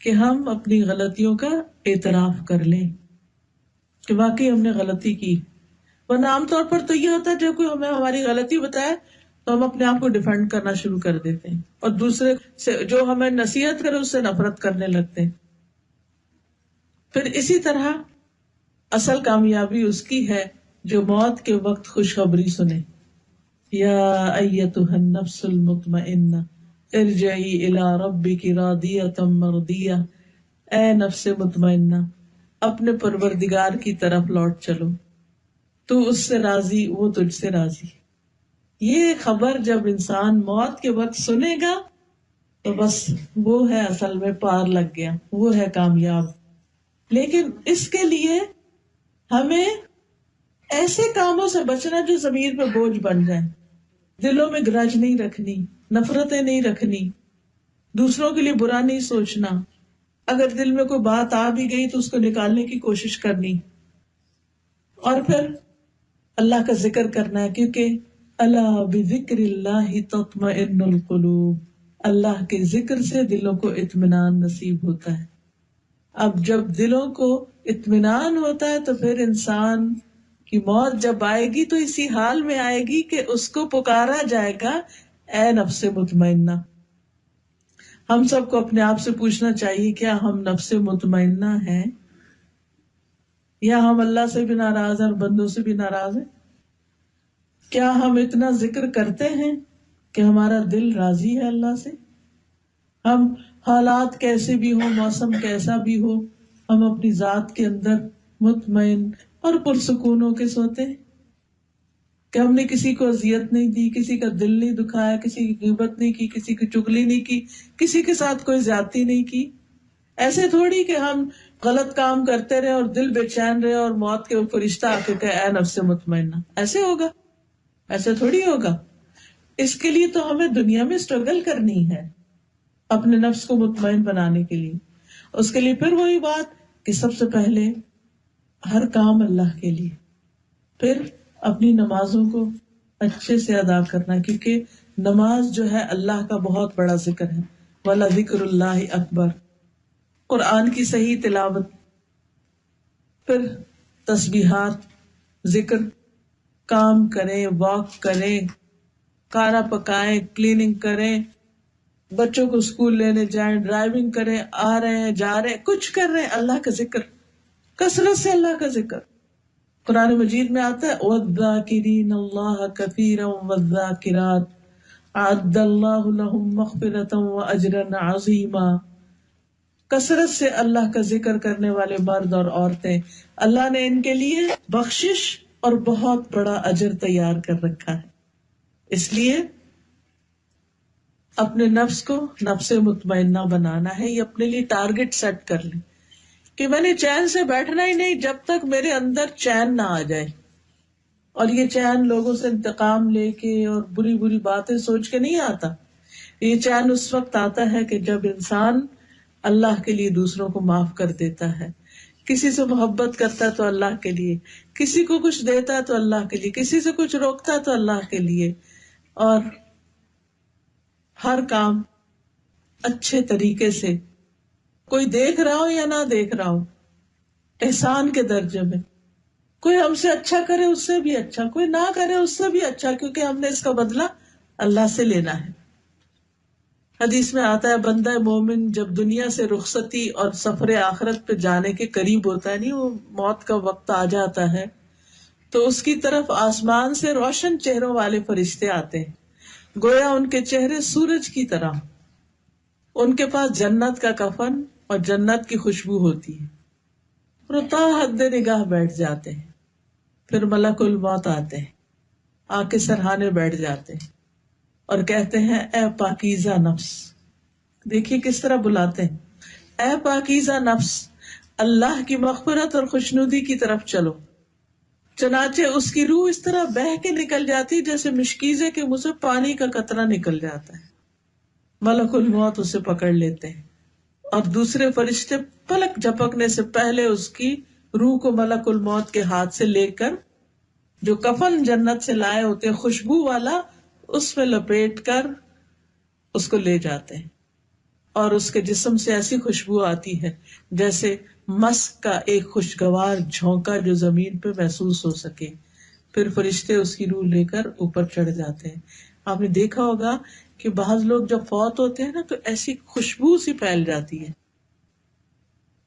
کہ ہم اپنی غلطیوں کا اعتراف کر لیں کہ واقعی ہم نے غلطی کی. ورنہ عام طور پر تو یہ ہوتا ہے جب کوئی ہمیں ہماری غلطی بتائے تو ہم اپنے آپ کو ڈیفینڈ کرنا شروع کر دیتے ہیں اور دوسرے سے جو ہمیں نصیحت کرے اس سے نفرت کرنے لگتے ہیں. پھر اسی طرح اصل کامیابی اس کی ہے جو موت کے وقت خوشخبری سنے. یا ایتھا النفس المطمئنہ ارجعی الی ربک راضیۃ مرضیہ، اے نفس مطمئنہ اپنے پروردگار کی طرف لوٹ چلو، تو اس سے راضی وہ تجھ سے راضی. یہ خبر جب انسان موت کے وقت سنے گا تو بس وہ ہے اصل میں پار لگ گیا، وہ ہے کامیاب. لیکن اس کے لیے ہمیں ایسے کاموں سے بچنا جو ضمیر پہ بوجھ بن جائیں. دلوں میں گرج نہیں رکھنی، نفرتیں نہیں رکھنی، دوسروں کے لیے برا نہیں سوچنا. اگر دل میں کوئی بات آ بھی گئی تو اس کو نکالنے کی کوشش کرنی. اور پھر اللہ کا ذکر کرنا ہے، کیونکہ الا بذکر اللہ تطمئن القلوب، اللہ کے ذکر سے دلوں کو اطمینان نصیب ہوتا ہے. اب جب دلوں کو اطمینان ہوتا ہے تو پھر انسان کی موت جب آئے گی تو اسی حال میں آئے گی کہ اس کو پکارا جائے گا، اے نفس مطمئنہ. ہم سب کو اپنے آپ سے پوچھنا چاہیے، کیا ہم نفس مطمئنہ ہیں، یا ہم اللہ سے بھی ناراض ہیں اور بندوں سے بھی ناراض ہیں؟ کیا ہم اتنا ذکر کرتے ہیں کہ ہمارا دل راضی ہے اللہ سے؟ ہم حالات کیسے بھی ہوں، موسم کیسا بھی ہو، ہم اپنی ذات کے اندر مطمئن اور پرسکون ہو کے سوتے ہیں کہ ہم نے کسی کو اذیت نہیں دی، کسی کا دل نہیں دکھایا، کسی کی غیبت نہیں کی، کسی کی چغلی نہیں کی، کسی کے ساتھ کوئی زیادتی نہیں کی. ایسے تھوڑی کہ ہم غلط کام کرتے رہے اور دل بے چین رہے اور موت کے فرشتہ آ کے کہے اے نفس مطمئنہ. ایسے ہوگا؟ ایسے تھوڑی ہوگا. اس کے لیے تو ہمیں دنیا میں اسٹرگل کرنی ہے اپنے نفس کو مطمئن بنانے کے لیے. اس کے لیے پھر وہی بات کہ سب سے پہلے ہر کام اللہ کے لیے، پھر اپنی نمازوں کو اچھے سے ادا کرنا، کیونکہ نماز جو ہے اللہ کا بہت بڑا ذکر ہے. وَلَذِكْرُ اللَّهِ أَكْبَرُ. قرآن کی صحیح تلاوت، پھر تسبیحات، ذکر، کام کریں، واک کریں، کھانا پکائیں، کلیننگ کریں، بچوں کو اسکول لینے جائیں، ڈرائیونگ کریں، آ رہے ہیں جا رہے ہیں، کچھ کر رہے ہیں، اللہ کا ذکر، کثرت سے اللہ کا ذکر. قرآن مجید میں آتا ہے وَالذَّاكِرِينَ اللَّهَ كَثِيرًا وَالذَّاكِرَاتِ أَعَدَّ اللَّهُ لَهُم مَغْفِرَةً وَأَجْرًا عَظِيمًا. کثرت سے اللہ کا ذکر کرنے والے مرد اور عورتیں، اللہ نے ان کے لیے بخشش اور بہت بڑا اجر تیار کر رکھا ہے. اس لیے اپنے نفس کو نفس مطمئنہ بنانا ہے. یہ اپنے لیے ٹارگٹ سیٹ کر لیں کہ میں نے چین سے بیٹھنا ہی نہیں جب تک میرے اندر چین نہ آ جائے. اور یہ چین لوگوں سے انتقام لے کے اور بری بری باتیں سوچ کے نہیں آتا. یہ چین اس وقت آتا ہے کہ جب انسان اللہ کے لیے دوسروں کو معاف کر دیتا ہے، کسی سے محبت کرتا ہے تو اللہ کے لیے، کسی کو کچھ دیتا ہے تو اللہ کے لیے، کسی سے کچھ روکتا ہے تو اللہ کے لیے، اور ہر کام اچھے طریقے سے، کوئی دیکھ رہا ہو یا نہ دیکھ رہا ہو، احسان کے درجے میں. کوئی ہم سے اچھا کرے اس سے بھی اچھا، کوئی نہ کرے اس سے بھی اچھا، کیونکہ ہم نے اس کا بدلہ اللہ سے لینا ہے. حدیث میں آتا ہے بندہ مومن جب دنیا سے رخصتی اور سفر آخرت پہ جانے کے قریب ہوتا ہے، نہیں وہ موت کا وقت آ جاتا ہے، تو اس کی طرف آسمان سے روشن چہروں والے فرشتے آتے ہیں، گویا ان کے چہرے سورج کی طرح. ان کے پاس جنت کا کفن اور جنت کی خوشبو ہوتی ہے. تا حد نگاہ بیٹھ جاتے ہیں. پھر ملک الموت آتے ہیں، آ کے سرہانے بیٹھ جاتے ہیں اور کہتے ہیں اے پاکیزہ نفس. دیکھیے کس طرح بلاتے ہیں، اے پاکیزہ نفس، اللہ کی مغفرت اور خوشنودی کی طرف چلو. چنانچہ اس کی روح اس طرح بہہ کے نکل جاتی جیسے مشکیزے کے منہ سے پانی کا قطرہ نکل جاتا ہے. ملک الموت اسے پکڑ لیتے ہیں اور دوسرے فرشتے پلک جھپکنے سے پہلے اس کی روح کو ملک الموت کے ہاتھ سے لے کر جو کفن جنت سے لائے ہوتے ہیں خوشبو والا، اس میں لپیٹ کر اس کو لے جاتے ہیں. اور اس کے جسم سے ایسی خوشبو آتی ہے جیسے مسک کا ایک خوشگوار جھونکا جو زمین پہ محسوس ہو سکے. پھر فرشتے اس کی روح لے کر اوپر چڑھ جاتے ہیں. آپ نے دیکھا ہوگا کہ بعض لوگ جب فوت ہوتے ہیں نا تو ایسی خوشبو سی پھیل جاتی ہے،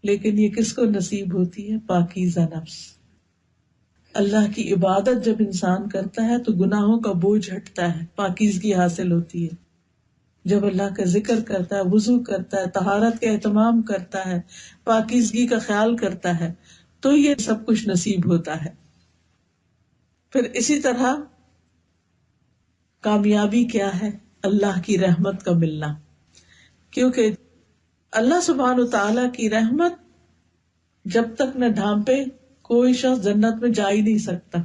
لیکن یہ کس کو نصیب ہوتی ہے؟ پاکیزہ نفس. اللہ کی عبادت جب انسان کرتا ہے تو گناہوں کا بوجھ ہٹتا ہے، پاکیزگی حاصل ہوتی ہے. جب اللہ کا ذکر کرتا ہے، وضو کرتا ہے، طہارت کا اہتمام کرتا ہے، پاکیزگی کا خیال کرتا ہے، تو یہ سب کچھ نصیب ہوتا ہے. پھر اسی طرح کامیابی کیا ہے؟ اللہ کی رحمت کا ملنا. کیونکہ اللہ سبحانہ وتعالی کی رحمت جب تک نہ ڈھانپے کوئی شخص جنت میں جا ہی نہیں سکتا،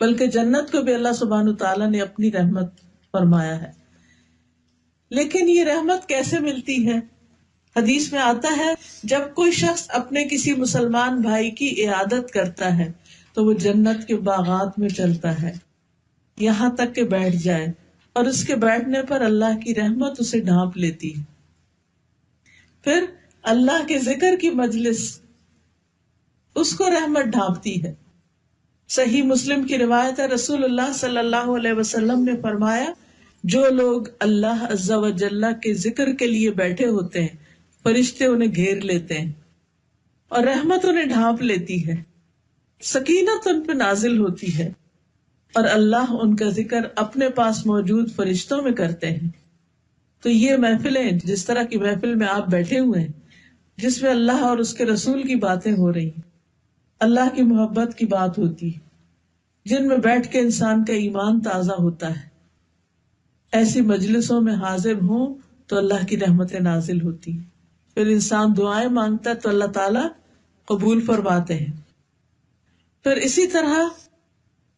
بلکہ جنت کو بھی اللہ سبحانہ وتعالی نے اپنی رحمت فرمایا ہے. لیکن یہ رحمت کیسے ملتی ہے؟ حدیث میں آتا ہے جب کوئی شخص اپنے کسی مسلمان بھائی کی عیادت کرتا ہے تو وہ جنت کے باغات میں چلتا ہے یہاں تک کہ بیٹھ جائے، اور اس کے بیٹھنے پر اللہ کی رحمت اسے ڈھانپ لیتی ہے. پھر اللہ کے ذکر کی مجلس اس کو رحمت ڈھانپتی ہے. صحیح مسلم کی روایت ہے، رسول اللہ صلی اللہ علیہ وسلم نے فرمایا جو لوگ اللہ عز و جل کے ذکر کے لیے بیٹھے ہوتے ہیں فرشتے انہیں گھیر لیتے ہیں اور رحمت انہیں ڈھانپ لیتی ہے، سکینت ان پہ نازل ہوتی ہے اور اللہ ان کا ذکر اپنے پاس موجود فرشتوں میں کرتے ہیں. تو یہ محفلیں، جس طرح کی محفل میں آپ بیٹھے ہوئے ہیں جس میں اللہ اور اس کے رسول کی باتیں ہو رہی ہیں، اللہ کی محبت کی بات ہوتی ہے، جن میں بیٹھ کے انسان کا ایمان تازہ ہوتا ہے، ایسی مجلسوں میں حاضر ہوں تو اللہ کی رحمتیں نازل ہوتی ہیں. پھر انسان دعائیں مانگتا ہے تو اللہ تعالیٰ قبول فرماتے ہیں. پھر اسی طرح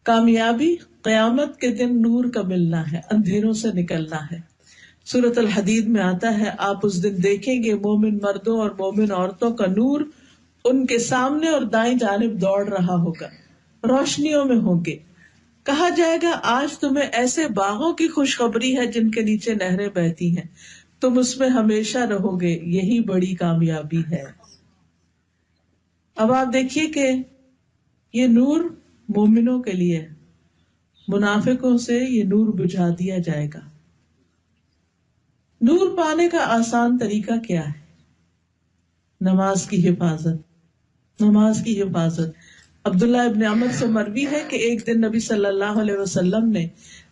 کامیابی قیامت کے دن نور کا ملنا ہے، اندھیروں سے نکلنا ہے. سورۃ الحدید میں آتا ہے آپ اس دن دیکھیں گے مومن مردوں اور مومن عورتوں کا نور ان کے سامنے اور دائیں جانب دوڑ رہا ہوگا، روشنیوں میں ہوں گے. کہا جائے گا آج تمہیں ایسے باغوں کی خوشخبری ہے جن کے نیچے نہریں بہتی ہیں، تم اس میں ہمیشہ رہو گے، یہی بڑی کامیابی ہے. اب آپ دیکھیے کہ یہ نور مومنوں کے لیے ہے، منافقوں سے یہ نور بجھا دیا جائے گا. نور پانے کا آسان طریقہ کیا ہے؟ نماز کی حفاظت. نماز کی حفاظت. عبداللہ ابن عمر سے مروی ہے کہ ایک دن نبی صلی اللہ علیہ وسلم نے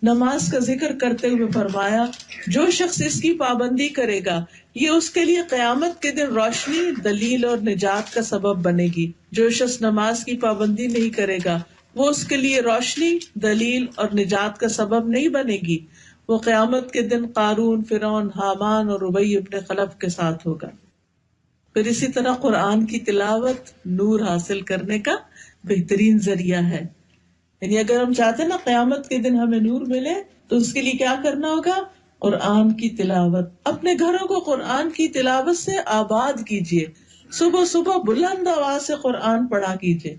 نماز کا ذکر کرتے ہوئے فرمایا جو شخص اس کی پابندی کرے گا یہ اس کے لیے قیامت کے دن روشنی، دلیل اور نجات کا سبب بنے گی. جو شخص نماز کی پابندی نہیں کرے گا وہ اس کے لیے روشنی، دلیل اور نجات کا سبب نہیں بنے گی. وہ قیامت کے دن قارون، فرعون، حامان اور ابی ابن خلف کے ساتھ ہوگا. پھر اسی طرح قرآن کی تلاوت نور حاصل کرنے کا بہترین ذریعہ ہے. یعنی اگر ہم چاہتے ہیں نا قیامت کے دن ہمیں نور ملے تو اس کے لیے کیا کرنا ہوگا؟ قرآن کی تلاوت. اپنے گھروں کو قرآن کی تلاوت سے آباد کیجیے. صبح صبح بلند آواز سے قرآن پڑھا کیجیے.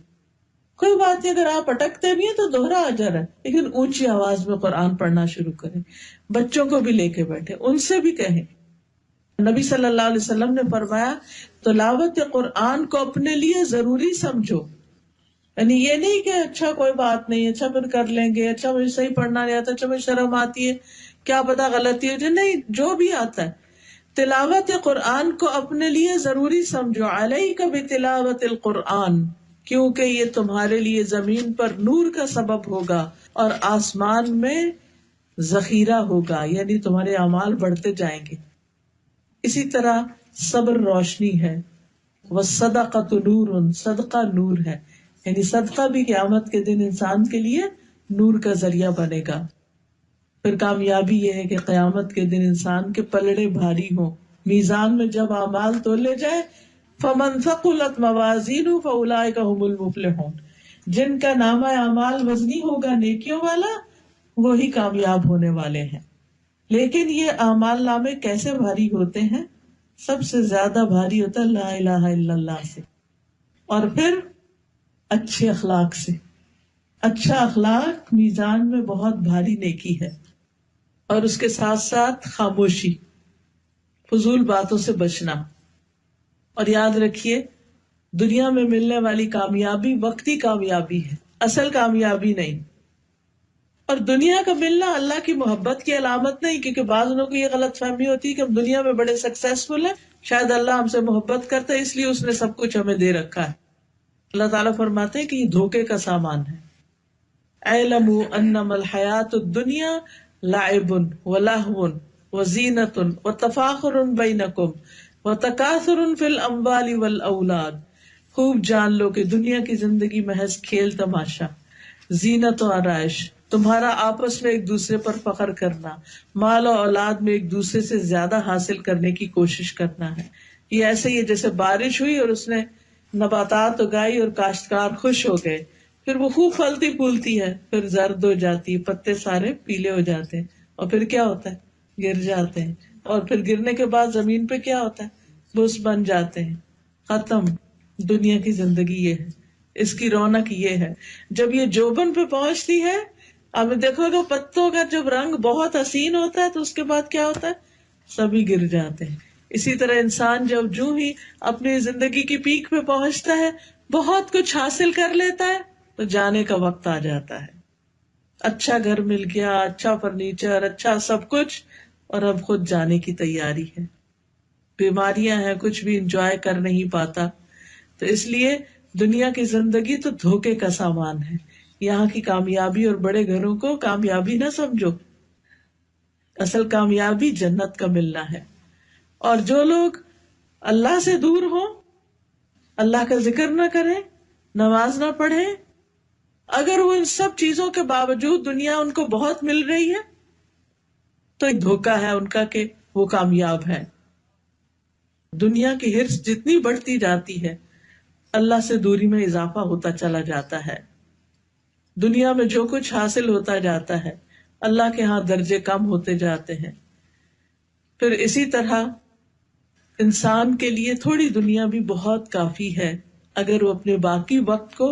کوئی بات نہیں اگر آپ اٹکتے بھی ہیں تو دوہرا اجر ہے، لیکن اونچی آواز میں قرآن پڑھنا شروع کریں. بچوں کو بھی لے کے بیٹھے، ان سے بھی کہیں. نبی صلی اللہ علیہ وسلم نے فرمایا تلاوت قرآن کو اپنے لیے ضروری سمجھو. یعنی یہ نہیں کہ اچھا کوئی بات نہیں، اچھا پھر کر لیں گے، اچھا مجھے صحیح پڑھنا نہیں آتا، اچھا مجھے شرم آتی ہے، کیا پتا غلطی ہو جائے. نہیں، جو بھی آتا ہے تلاوت قرآن کو اپنے لیے ضروری سمجھو. علیک بتلاوت القرآن، کیونکہ یہ تمہارے لیے زمین پر نور کا سبب ہوگا اور آسمان میں ذخیرہ ہوگا، یعنی تمہارے اعمال بڑھتے جائیں گے. اسی طرح صبر روشنی ہے. والصدقۃ نور، صدقہ نور ہے، یعنی صدقہ بھی قیامت کے دن انسان کے لیے نور کا ذریعہ بنے گا. پھر کامیابی یہ ہے کہ قیامت کے دن انسان کے پلڑے بھاری ہوں. میزان میں جب اعمال تولے جائے فمن ثقلت موازینہ فاولئک هم المفلحون، جن کا نامہ اعمال وزنی ہوگا نیکیوں والا وہی کامیاب ہونے والے ہیں. لیکن یہ اعمال نامے کیسے بھاری ہوتے ہیں؟ سب سے زیادہ بھاری ہوتا ہے لا الہ الا اللہ سے، اور پھر اچھے اخلاق سے. اچھا اخلاق میزان میں بہت بھاری نیکی ہے. اور اس کے ساتھ ساتھ خاموشی، فضول باتوں سے بچنا. اور یاد رکھیے دنیا میں ملنے والی کامیابی وقتی کامیابی ہے، اصل کامیابی نہیں. اور دنیا کا ملنا اللہ کی محبت کی علامت نہیں، کیونکہ بعض لوگوں کو یہ غلط فہمی ہوتی ہے کہ ہم دنیا میں بڑے سکسیسفل ہیں، شاید اللہ ہم سے محبت کرتا ہے اس لیے اس نے سب کچھ ہمیں دے رکھا ہے. اللہ تعالیٰ فرماتے ہیں کہ یہ دھوکے کا سامان ہے. اعلموا انما الحیات الدنیا لعب ولہو وزینۃ وتفاخر بینکم وتکاثر فی الاموال والاولاد. خوب جان لو کہ دنیا کی زندگی محض کھیل تماشا، زینت و آرائش، تمہارا آپس میں ایک دوسرے پر فخر کرنا، مال و اولاد میں ایک دوسرے سے زیادہ حاصل کرنے کی کوشش کرنا ہے. یہ ایسے ہی ہے جیسے بارش ہوئی اور اس نے نباتات اگائی اور کاشتکار خوش ہو گئے، پھر وہ خوب پھلتی پھولتی ہے، پھر زرد ہو جاتی ہے، پتے سارے پیلے ہو جاتے ہیں، اور پھر کیا ہوتا ہے؟ گر جاتے ہیں. اور پھر گرنے کے بعد زمین پہ کیا ہوتا ہے؟ بس بن جاتے ہیں. ختم. دنیا کی زندگی یہ ہے، اس کی رونق یہ ہے. جب یہ جوبن پہ پہنچتی ہے، اب دیکھو گے پتوں کا جب رنگ بہت حسین ہوتا ہے تو اس کے بعد کیا ہوتا ہے؟ سبھی گر جاتے ہیں. اسی طرح انسان جب جو ہی اپنی زندگی کی پیک پہ پہنچتا ہے، بہت کچھ حاصل کر لیتا ہے، تو جانے کا وقت آ جاتا ہے. اچھا گھر مل گیا، اچھا فرنیچر، اچھا سب کچھ، اور اب خود جانے کی تیاری ہے. بیماریاں ہیں، کچھ بھی انجوائے کر نہیں پاتا. تو اس لیے دنیا کی زندگی تو دھوکے کا سامان ہے. یہاں کی کامیابی اور بڑے گھروں کو کامیابی نہ سمجھو، اصل کامیابی جنت کا ملنا ہے. اور جو لوگ اللہ سے دور ہوں، اللہ کا ذکر نہ کریں، نماز نہ پڑھیں، اگر وہ ان سب چیزوں کے باوجود دنیا ان کو بہت مل رہی ہے تو ایک دھوکہ ہے ان کا کہ وہ کامیاب ہے. دنیا کی ہرس جتنی بڑھتی جاتی ہے، اللہ سے دوری میں اضافہ ہوتا چلا جاتا ہے. دنیا میں جو کچھ حاصل ہوتا جاتا ہے، اللہ کے ہاں درجے کم ہوتے جاتے ہیں. پھر اسی طرح انسان کے لیے تھوڑی دنیا بھی بہت کافی ہے اگر وہ اپنے باقی وقت کو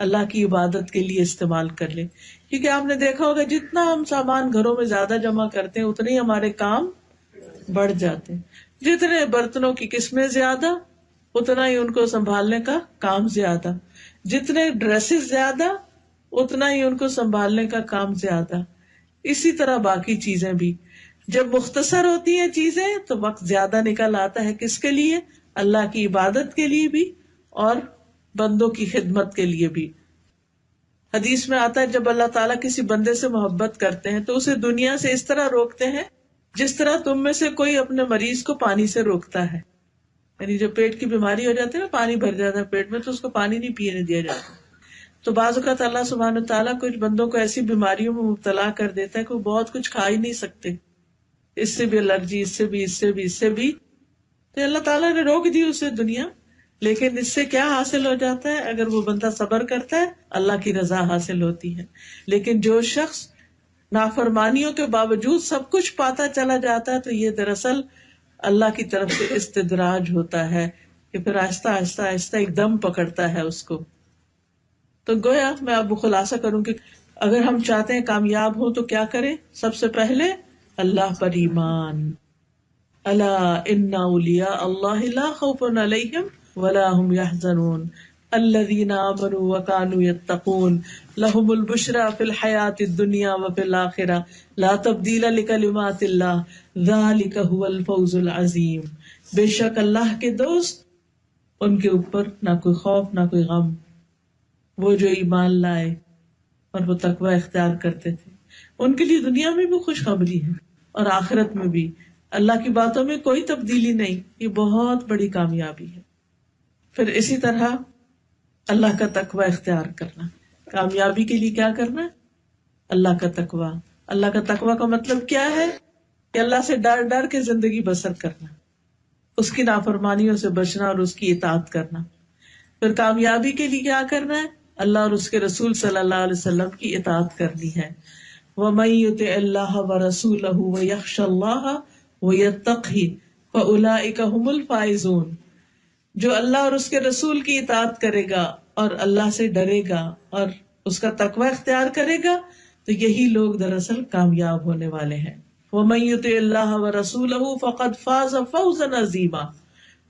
اللہ کی عبادت کے لیے استعمال کر لے. کیونکہ آپ نے دیکھا ہوگا جتنا ہم سامان گھروں میں زیادہ جمع کرتے ہیں اتنے ہی ہمارے کام بڑھ جاتے ہیں. جتنے برتنوں کی قسمیں زیادہ اتنا ہی ان کو سنبھالنے کا کام زیادہ، جتنے ڈریسز زیادہ اتنا ہی ان کو سنبھالنے کا کام زیادہ. اسی طرح باقی چیزیں بھی جب مختصر ہوتی ہیں چیزیں تو وقت زیادہ نکل آتا ہے. کس کے لیے؟ اللہ کی عبادت کے لیے بھی اور بندوں کی خدمت کے لیے بھی. حدیث میں آتا ہے جب اللہ تعالیٰ کسی بندے سے محبت کرتے ہیں تو اسے دنیا سے اس طرح روکتے ہیں جس طرح تم میں سے کوئی اپنے مریض کو پانی سے روکتا ہے. یعنی جب پیٹ کی بیماری ہو جاتی ہے نا، پانی بھر جاتا ہے پیٹ میں، تو اس کو پانی نہیں پینے دیا جاتا. تو بعض اوقات اللہ سبحانہ تعالیٰ کچھ بندوں کو ایسی بیماریوں میں مبتلا کر دیتا ہے کہ وہ بہت کچھ کھا ہی نہیں سکتے، اس سے بھی الرجی، اس سے بھی، اس سے بھی، اس سے بھی. تو اللہ تعالیٰ نے روک دی اسے دنیا. لیکن اس سے کیا حاصل ہو جاتا ہے؟ اگر وہ بندہ صبر کرتا ہے اللہ کی رضا حاصل ہوتی ہے. لیکن جو شخص نافرمانیوں کے باوجود سب کچھ پاتا چلا جاتا ہے تو یہ دراصل اللہ کی طرف سے استدراج ہوتا ہے کہ پھر آہستہ آہستہ آہستہ ایک دم پکڑتا ہے اس کو. تو گویا میں اب خلاصہ کروں کہ اگر ہم چاہتے ہیں کامیاب ہو تو کیا کریں؟ سب سے پہلے اللہ پر ایمان. الا ان اولیاء اللہ لا خوف علیہم ولا هم يحزنون الذين آمنوا وكانوا يتقون لهم البشرى في الحياة الدنيا وفي الآخرة لا تبديل لكلمات الله ذلك هو الفوز العظيم. بے شک اللہ کے دوست، ان کے اوپر نہ کوئی خوف نہ کوئی غم، وہ جو ایمان لائے اور وہ تقوی اختیار کرتے تھے، ان کے لیے دنیا میں بھی خوشخبری ہے اور آخرت میں بھی. اللہ کی باتوں میں کوئی تبدیلی نہیں، یہ بہت بڑی کامیابی ہے. پھر اسی طرح اللہ کا تقوی اختیار کرنا. کامیابی کے لیے کیا کرنا؟ اللہ کا تقوی. اللہ کا تقوی کا مطلب کیا ہے؟ کہ اللہ سے ڈر ڈر کے زندگی بسر کرنا، اس کی نافرمانیوں سے بچنا اور اس کی اطاعت کرنا. پھر کامیابی کے لیے کیا کرنا ہے؟ اللہ اور اس کے رسول صلی اللہ علیہ وسلم کی اطاعت کرنی ہے. وَمَن يُطِعِ اللَّهَ وَرَسُولَهُ وَيَخْشَ اللَّهَ وَيَتَّقْهِ فَأُولَٰئِكَ هُمُ الْفَائِزُونَ. جو اللہ اور اس کے رسول کی اطاعت کرے گا اور اللہ سے ڈرے گا اور اس کا تقوی اختیار کرے گا تو یہی لوگ دراصل کامیاب ہونے والے ہیں. وَمَن يُطِعِ اللَّهَ وَرَسُولَهُ فَقَدْ فَازَ فَوْزًا عَظِيمًا.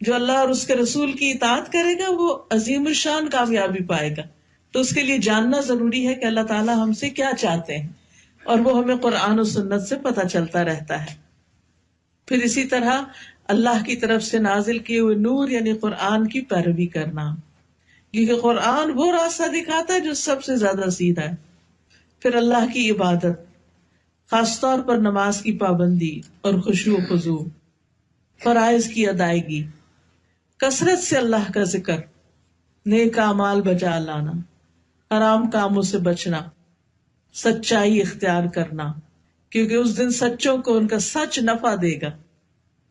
جو اللہ اور اس کے رسول کی اطاعت کرے گا وہ عظیم الشان کامیابی پائے گا. تو اس کے لیے جاننا ضروری ہے کہ اللہ تعالیٰ ہم سے کیا چاہتے ہیں، اور وہ ہمیں قرآن و سنت سے پتہ چلتا رہتا ہے. پھر اسی طرح اللہ کی طرف سے نازل کیے ہوئے نور یعنی قرآن کی پیروی کرنا، کیونکہ قرآن وہ راستہ دکھاتا ہے جو سب سے زیادہ سیدھا ہے. پھر اللہ کی عبادت، خاص طور پر نماز کی پابندی اور خشوع و خضوع، فرائض کی ادائیگی، کثرت سے اللہ کا ذکر، نیک اعمال بجا لانا، حرام کاموں سے بچنا، سچائی اختیار کرنا، کیونکہ اس دن سچوں کو ان کا سچ نفع دے گا.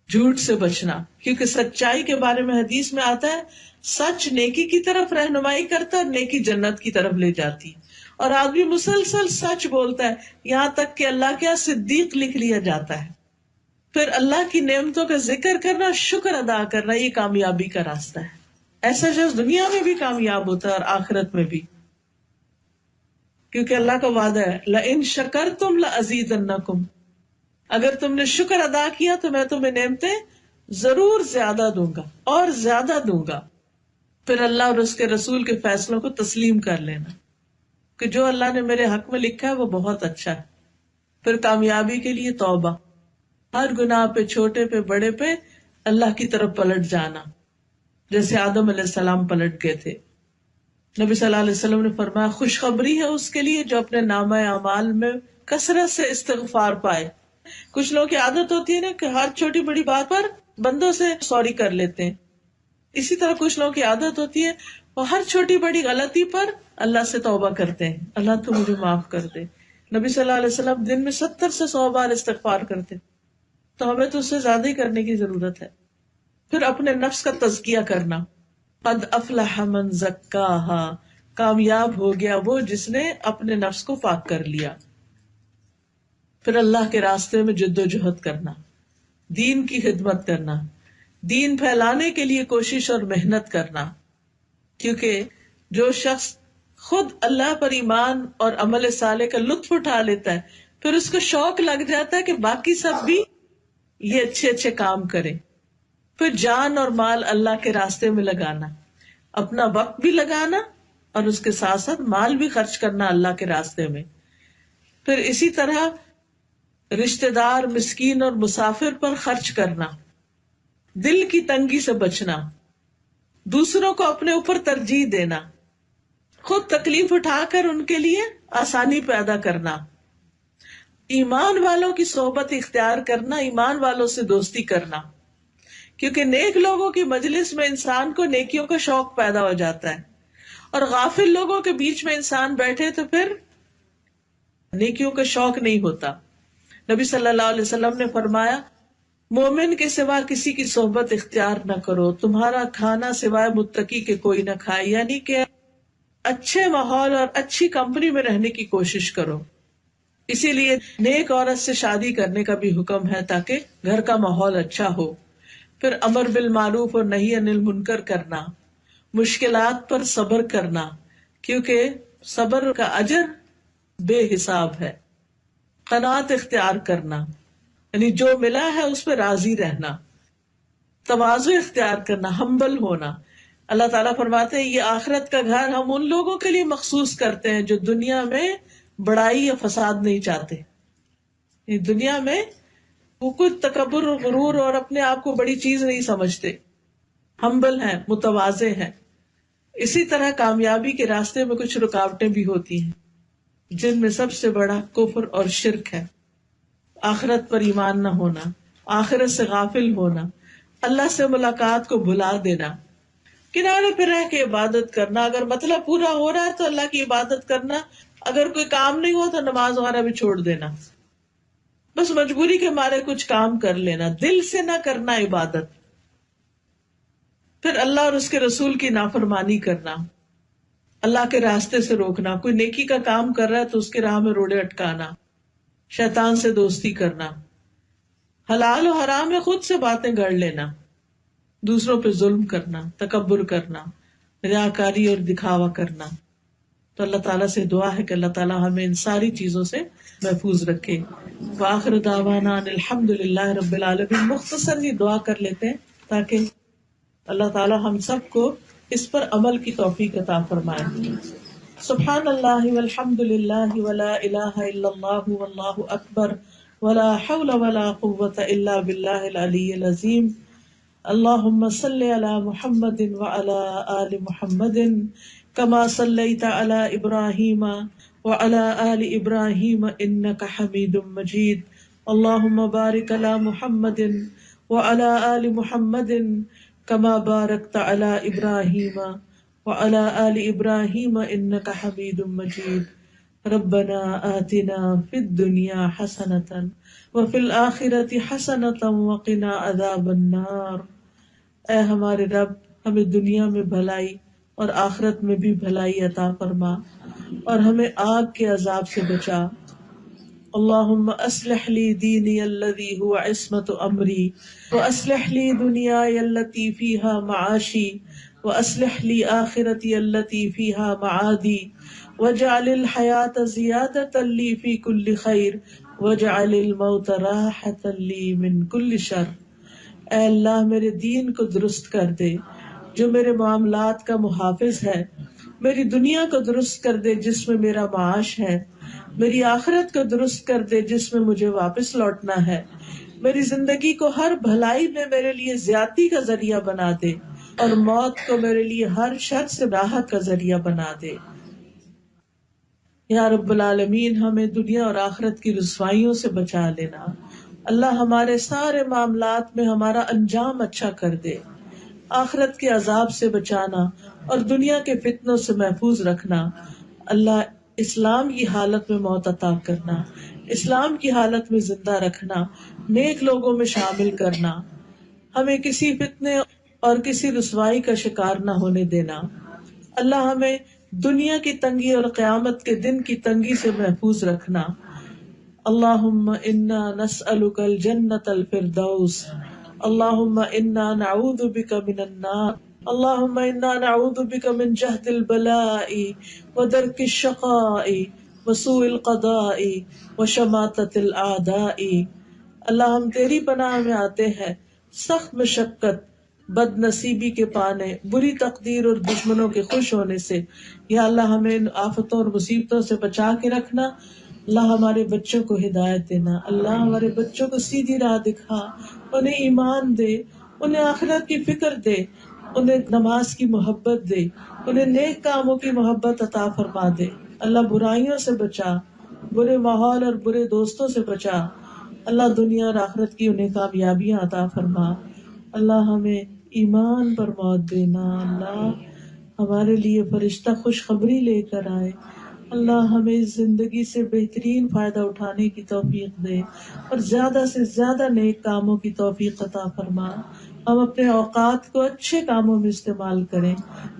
جھوٹ سے بچنا، کیونکہ سچائی کے بارے میں حدیث میں آتا ہے سچ نیکی کی طرف رہنمائی کرتا ہے اور نیکی جنت کی طرف لے جاتی. اور آدمی مسلسل سچ بولتا ہے یہاں تک کہ اللہ کے یہاں صدیق لکھ لیا جاتا ہے. پھر اللہ کی نعمتوں کا ذکر کرنا، شکر ادا کرنا، یہ کامیابی کا راستہ ہے. ایسا شخص دنیا میں بھی کامیاب ہوتا ہے اور آخرت میں بھی، کیونکہ اللہ کا وعدہ ہے لَإِن شَكَرْتُمْ لَأَزِيدَنَّكُمْ. اگر تم نے شکر ادا کیا تو میں تمہیں نعمتیں ضرور زیادہ دوں گا اور زیادہ دوں گا. پھر اللہ اور اس کے رسول کے فیصلوں کو تسلیم کر لینا کہ جو اللہ نے میرے حق میں لکھا ہے وہ بہت اچھا ہے. پھر کامیابی کے لیے توبہ، ہر گناہ پہ، چھوٹے پہ، بڑے پہ اللہ کی طرف پلٹ جانا، جیسے آدم علیہ السلام پلٹ گئے تھے. نبی صلی اللہ علیہ وسلم نے فرمایا خوشخبری ہے اس کے لیے جو اپنے نامہ اعمال میں کثرت سے استغفار پائے. کچھ لوگوں کی عادت ہوتی ہے نا کہ ہر چھوٹی بڑی بات پر بندوں سے سوری کر لیتے ہیں. اسی طرح کچھ لوگوں کی عادت ہوتی ہے وہ ہر چھوٹی بڑی غلطی پر اللہ سے توبہ کرتے ہیں، اللہ تو مجھے معاف کر دے. نبی صلی اللہ علیہ وسلم دن میں 70 سے 100 بار استغفار کرتے، تو ہمیں تو اس سے زیادہ ہی کرنے کی ضرورت ہے. پھر اپنے نفس کا تزکیہ کرنا، قد افلح من زکاہا، کامیاب ہو گیا وہ جس نے اپنے نفس کو پاک کر لیا. پھر اللہ کے راستے میں جد و جہد کرنا، دین کی خدمت کرنا، دین پھیلانے کے لیے کوشش اور محنت کرنا. کیونکہ جو شخص خود اللہ پر ایمان اور عمل صالح کا لطف اٹھا لیتا ہے پھر اس کو شوق لگ جاتا ہے کہ باقی سب بھی یہ اچھے اچھے کام کریں. پھر جان اور مال اللہ کے راستے میں لگانا، اپنا وقت بھی لگانا اور اس کے ساتھ ساتھ مال بھی خرچ کرنا اللہ کے راستے میں. پھر اسی طرح رشتہ دار، مسکین اور مسافر پر خرچ کرنا، دل کی تنگی سے بچنا، دوسروں کو اپنے اوپر ترجیح دینا، خود تکلیف اٹھا کر ان کے لیے آسانی پیدا کرنا، ایمان والوں کی صحبت اختیار کرنا، ایمان والوں سے دوستی کرنا. کیونکہ نیک لوگوں کی مجلس میں انسان کو نیکیوں کا شوق پیدا ہو جاتا ہے، اور غافل لوگوں کے بیچ میں انسان بیٹھے تو پھر نیکیوں کا شوق نہیں ہوتا. نبی صلی اللہ علیہ وسلم نے فرمایا مومن کے سوا کسی کی صحبت اختیار نہ کرو، تمہارا کھانا سوائے متقی کے کوئی نہ کھائے. یعنی کہ اچھے ماحول اور اچھی کمپنی میں رہنے کی کوشش کرو. اسی لیے نیک عورت سے شادی کرنے کا بھی حکم ہے تاکہ گھر کا ماحول اچھا ہو. پھر امر بالمعروف اور نہی عن المنکر کرنا، مشکلات پر صبر کرنا، کیونکہ صبر کا اجر بے حساب ہے. قناعت اختیار کرنا، یعنی جو ملا ہے اس پہ راضی رہنا. تواضع اختیار کرنا، ہمبل ہونا. اللہ تعالیٰ فرماتے ہیں یہ آخرت کا گھر ہم ان لوگوں کے لیے مخصوص کرتے ہیں جو دنیا میں بڑائی یا فساد نہیں چاہتے. دنیا میں وہ کچھ تکبر اور غرور اور اپنے آپ کو بڑی چیز نہیں سمجھتے، ہمبل ہیں، متواضع ہیں. اسی طرح کامیابی کے راستے میں کچھ رکاوٹیں بھی ہوتی ہیں جن میں سب سے بڑا کفر اور شرک ہے. آخرت پر ایمان نہ ہونا، آخرت سے غافل ہونا، اللہ سے ملاقات کو بھلا دینا، کنارے پہ رہ کے عبادت کرنا. اگر مطلب پورا ہو رہا ہے تو اللہ کی عبادت کرنا، اگر کوئی کام نہیں ہوا تو نماز وغیرہ بھی چھوڑ دینا، بس مجبوری کے مارے کچھ کام کر لینا، دل سے نہ کرنا عبادت. پھر اللہ اور اس کے رسول کی نافرمانی کرنا، اللہ کے راستے سے روکنا. کوئی نیکی کا کام کر رہا ہے تو اس کے راہ میں روڑے اٹکانا، شیطان سے دوستی کرنا، حلال و حرام میں خود سے باتیں گڑ لینا، دوسروں پہ ظلم کرنا، تکبر کرنا، ریاکاری اور دکھاوا کرنا. تو اللہ تعالیٰ سے دعا ہے کہ اللہ تعالیٰ ہمیں ان ساری چیزوں سے محفوظ رکھے. وآخر دعوانا ان الحمد للہ رب العالمین. مختصر ہی دعا کر لیتے ہیں تاکہ اللہ تعالیٰ ہم سب کو اس پر عمل کی توفیق عطا فرمائے. سبحان اللہ والحمد للہ ولا الہ الا اللہ واللہ اکبر ولا حول ولا قوة الا باللہ العلی العظیم. اللہم صل علی محمد وعلی آل محمد کما صلیت علی ابراہیم وعلی آل ابراہیم انک حمید مجید. اللہم بارک علی محمد وعلی آل محمد کما بارکت علی ابراہیم وعلی آل ابراہیم انک حمید مجید. ربنا آتنا فی الدنیا حسنۃ وفی الآخرۃ حسنۃ وقنا عذاب النار. اے ہمارے رب ہمیں دنیا میں بھلائی اور آخرت میں بھی بھلائی عطا فرما اور ہمیں آگ کے عذاب سے بچا. اللہم اصلح لی دینی الذی هو عصمت امری واصلح لی دنیای التی فیہا معاشی واصلح لی آخرتی التی فیہا معادی واجعل الحیاۃ زیادۃ لی فی کل خیر واجعل الموت راحۃ لی من کل شر. اے اللہ میرے دین کو درست کر دے جو میرے معاملات کا محافظ ہے، میری دنیا کو درست کر دے جس میں میرا معاش ہے، میری آخرت کو درست کر دے جس میں مجھے واپس لوٹنا ہے، میری زندگی کو ہر بھلائی میں میرے لیے زیادتی کا ذریعہ بنا دے اور موت کو میرے لیے ہر شر سے راحت کا ذریعہ بنا دے۔ یا رب العالمین ہمیں دنیا اور آخرت کی رسوائیوں سے بچا لینا۔ اللہ ہمارے سارے معاملات میں ہمارا انجام اچھا کر دے، آخرت کے عذاب سے بچانا اور دنیا کے فتنوں سے محفوظ رکھنا۔ اللہ اسلام کی حالت میں موت عطا کرنا، اسلام کی حالت میں زندہ رکھنا، نیک لوگوں میں شامل کرنا، ہمیں کسی فتنے اور کسی رسوائی کا شکار نہ ہونے دینا۔ اللہ ہمیں دنیا کی تنگی اور قیامت کے دن کی تنگی سے محفوظ رکھنا۔ اللہم انا نسألک الجنة الفردوس، اللہم انا نعوذ بک من النار، اللہم انا نعوذ بک من جہد البلاء ودرک الشقاء وسوء القضاء وشماتة الاعداء۔ اللہ ہم تیری پناہ میں آتے ہیں سخت مشقت، بد نصیبی کے پانے، بری تقدیر اور دشمنوں کے خوش ہونے سے۔ یا اللہ ہمیں ان آفتوں اور مصیبتوں سے بچا کے رکھنا۔ اللہ ہمارے بچوں کو ہدایت دینا، اللہ ہمارے بچوں کو سیدھی راہ دکھا، انہیں ایمان دے، انہیں آخرت کی فکر دے، انہیں نماز کی محبت دے، انہیں نیک کاموں کی محبت عطا فرما دے۔ اللہ برائیوں سے بچا، برے ماحول اور برے دوستوں سے بچا۔ اللہ دنیا اور آخرت کی انہیں کامیابیاں عطا فرما۔ اللہ ہمیں ایمان پر موت دینا، اللہ ہمارے لیے فرشتہ خوشخبری لے کر آئے۔ اللہ ہمیں اس زندگی سے بہترین فائدہ اٹھانے کی توفیق دے اور زیادہ سے زیادہ نیک کاموں کی توفیق عطا فرما۔ ہم اپنے اوقات کو اچھے کاموں میں استعمال کریں۔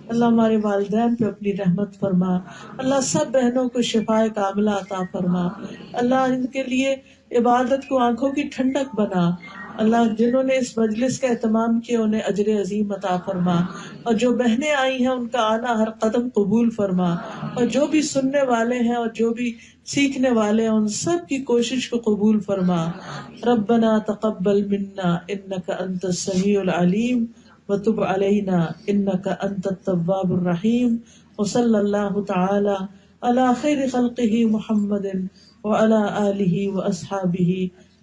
اللہ ہمارے والدین پہ اپنی رحمت فرما۔ اللہ سب بہنوں کو شفائے کاملہ عطا فرما۔ اللہ ان کے لیے عبادت کو آنکھوں کی ٹھنڈک بنا۔ اللہ جنہوں نے اس مجلس کا اہتمام کیا انہیں اجر عظیم عطا فرما، اور جو بہنیں آئی ہیں ان کا آنا ہر قدم قبول فرما، اور جو بھی سننے والے ہیں اور جو بھی سیکھنے والے ہیں ان سب کی کوشش کو قبول فرما۔ ربنا تقبل منا انک انت السمیع العلیم وتب علینا انک انت التواب الرحیم، وصلی اللہ تعالی علی خیر خلقہ محمد وعلی آلہ واصحابہ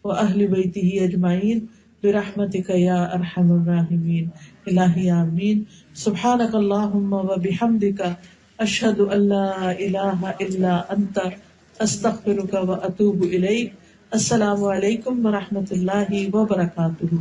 واہل بیتہ اجمعین برحمتک یا ارحم الراحمین۔ الہی آمین۔ سبحانک اللہم وبحمدک اشہد ان لا الہ الا انت استغفرک واتوب الیک۔ السلام علیکم ورحمۃ اللہ وبرکاتہ۔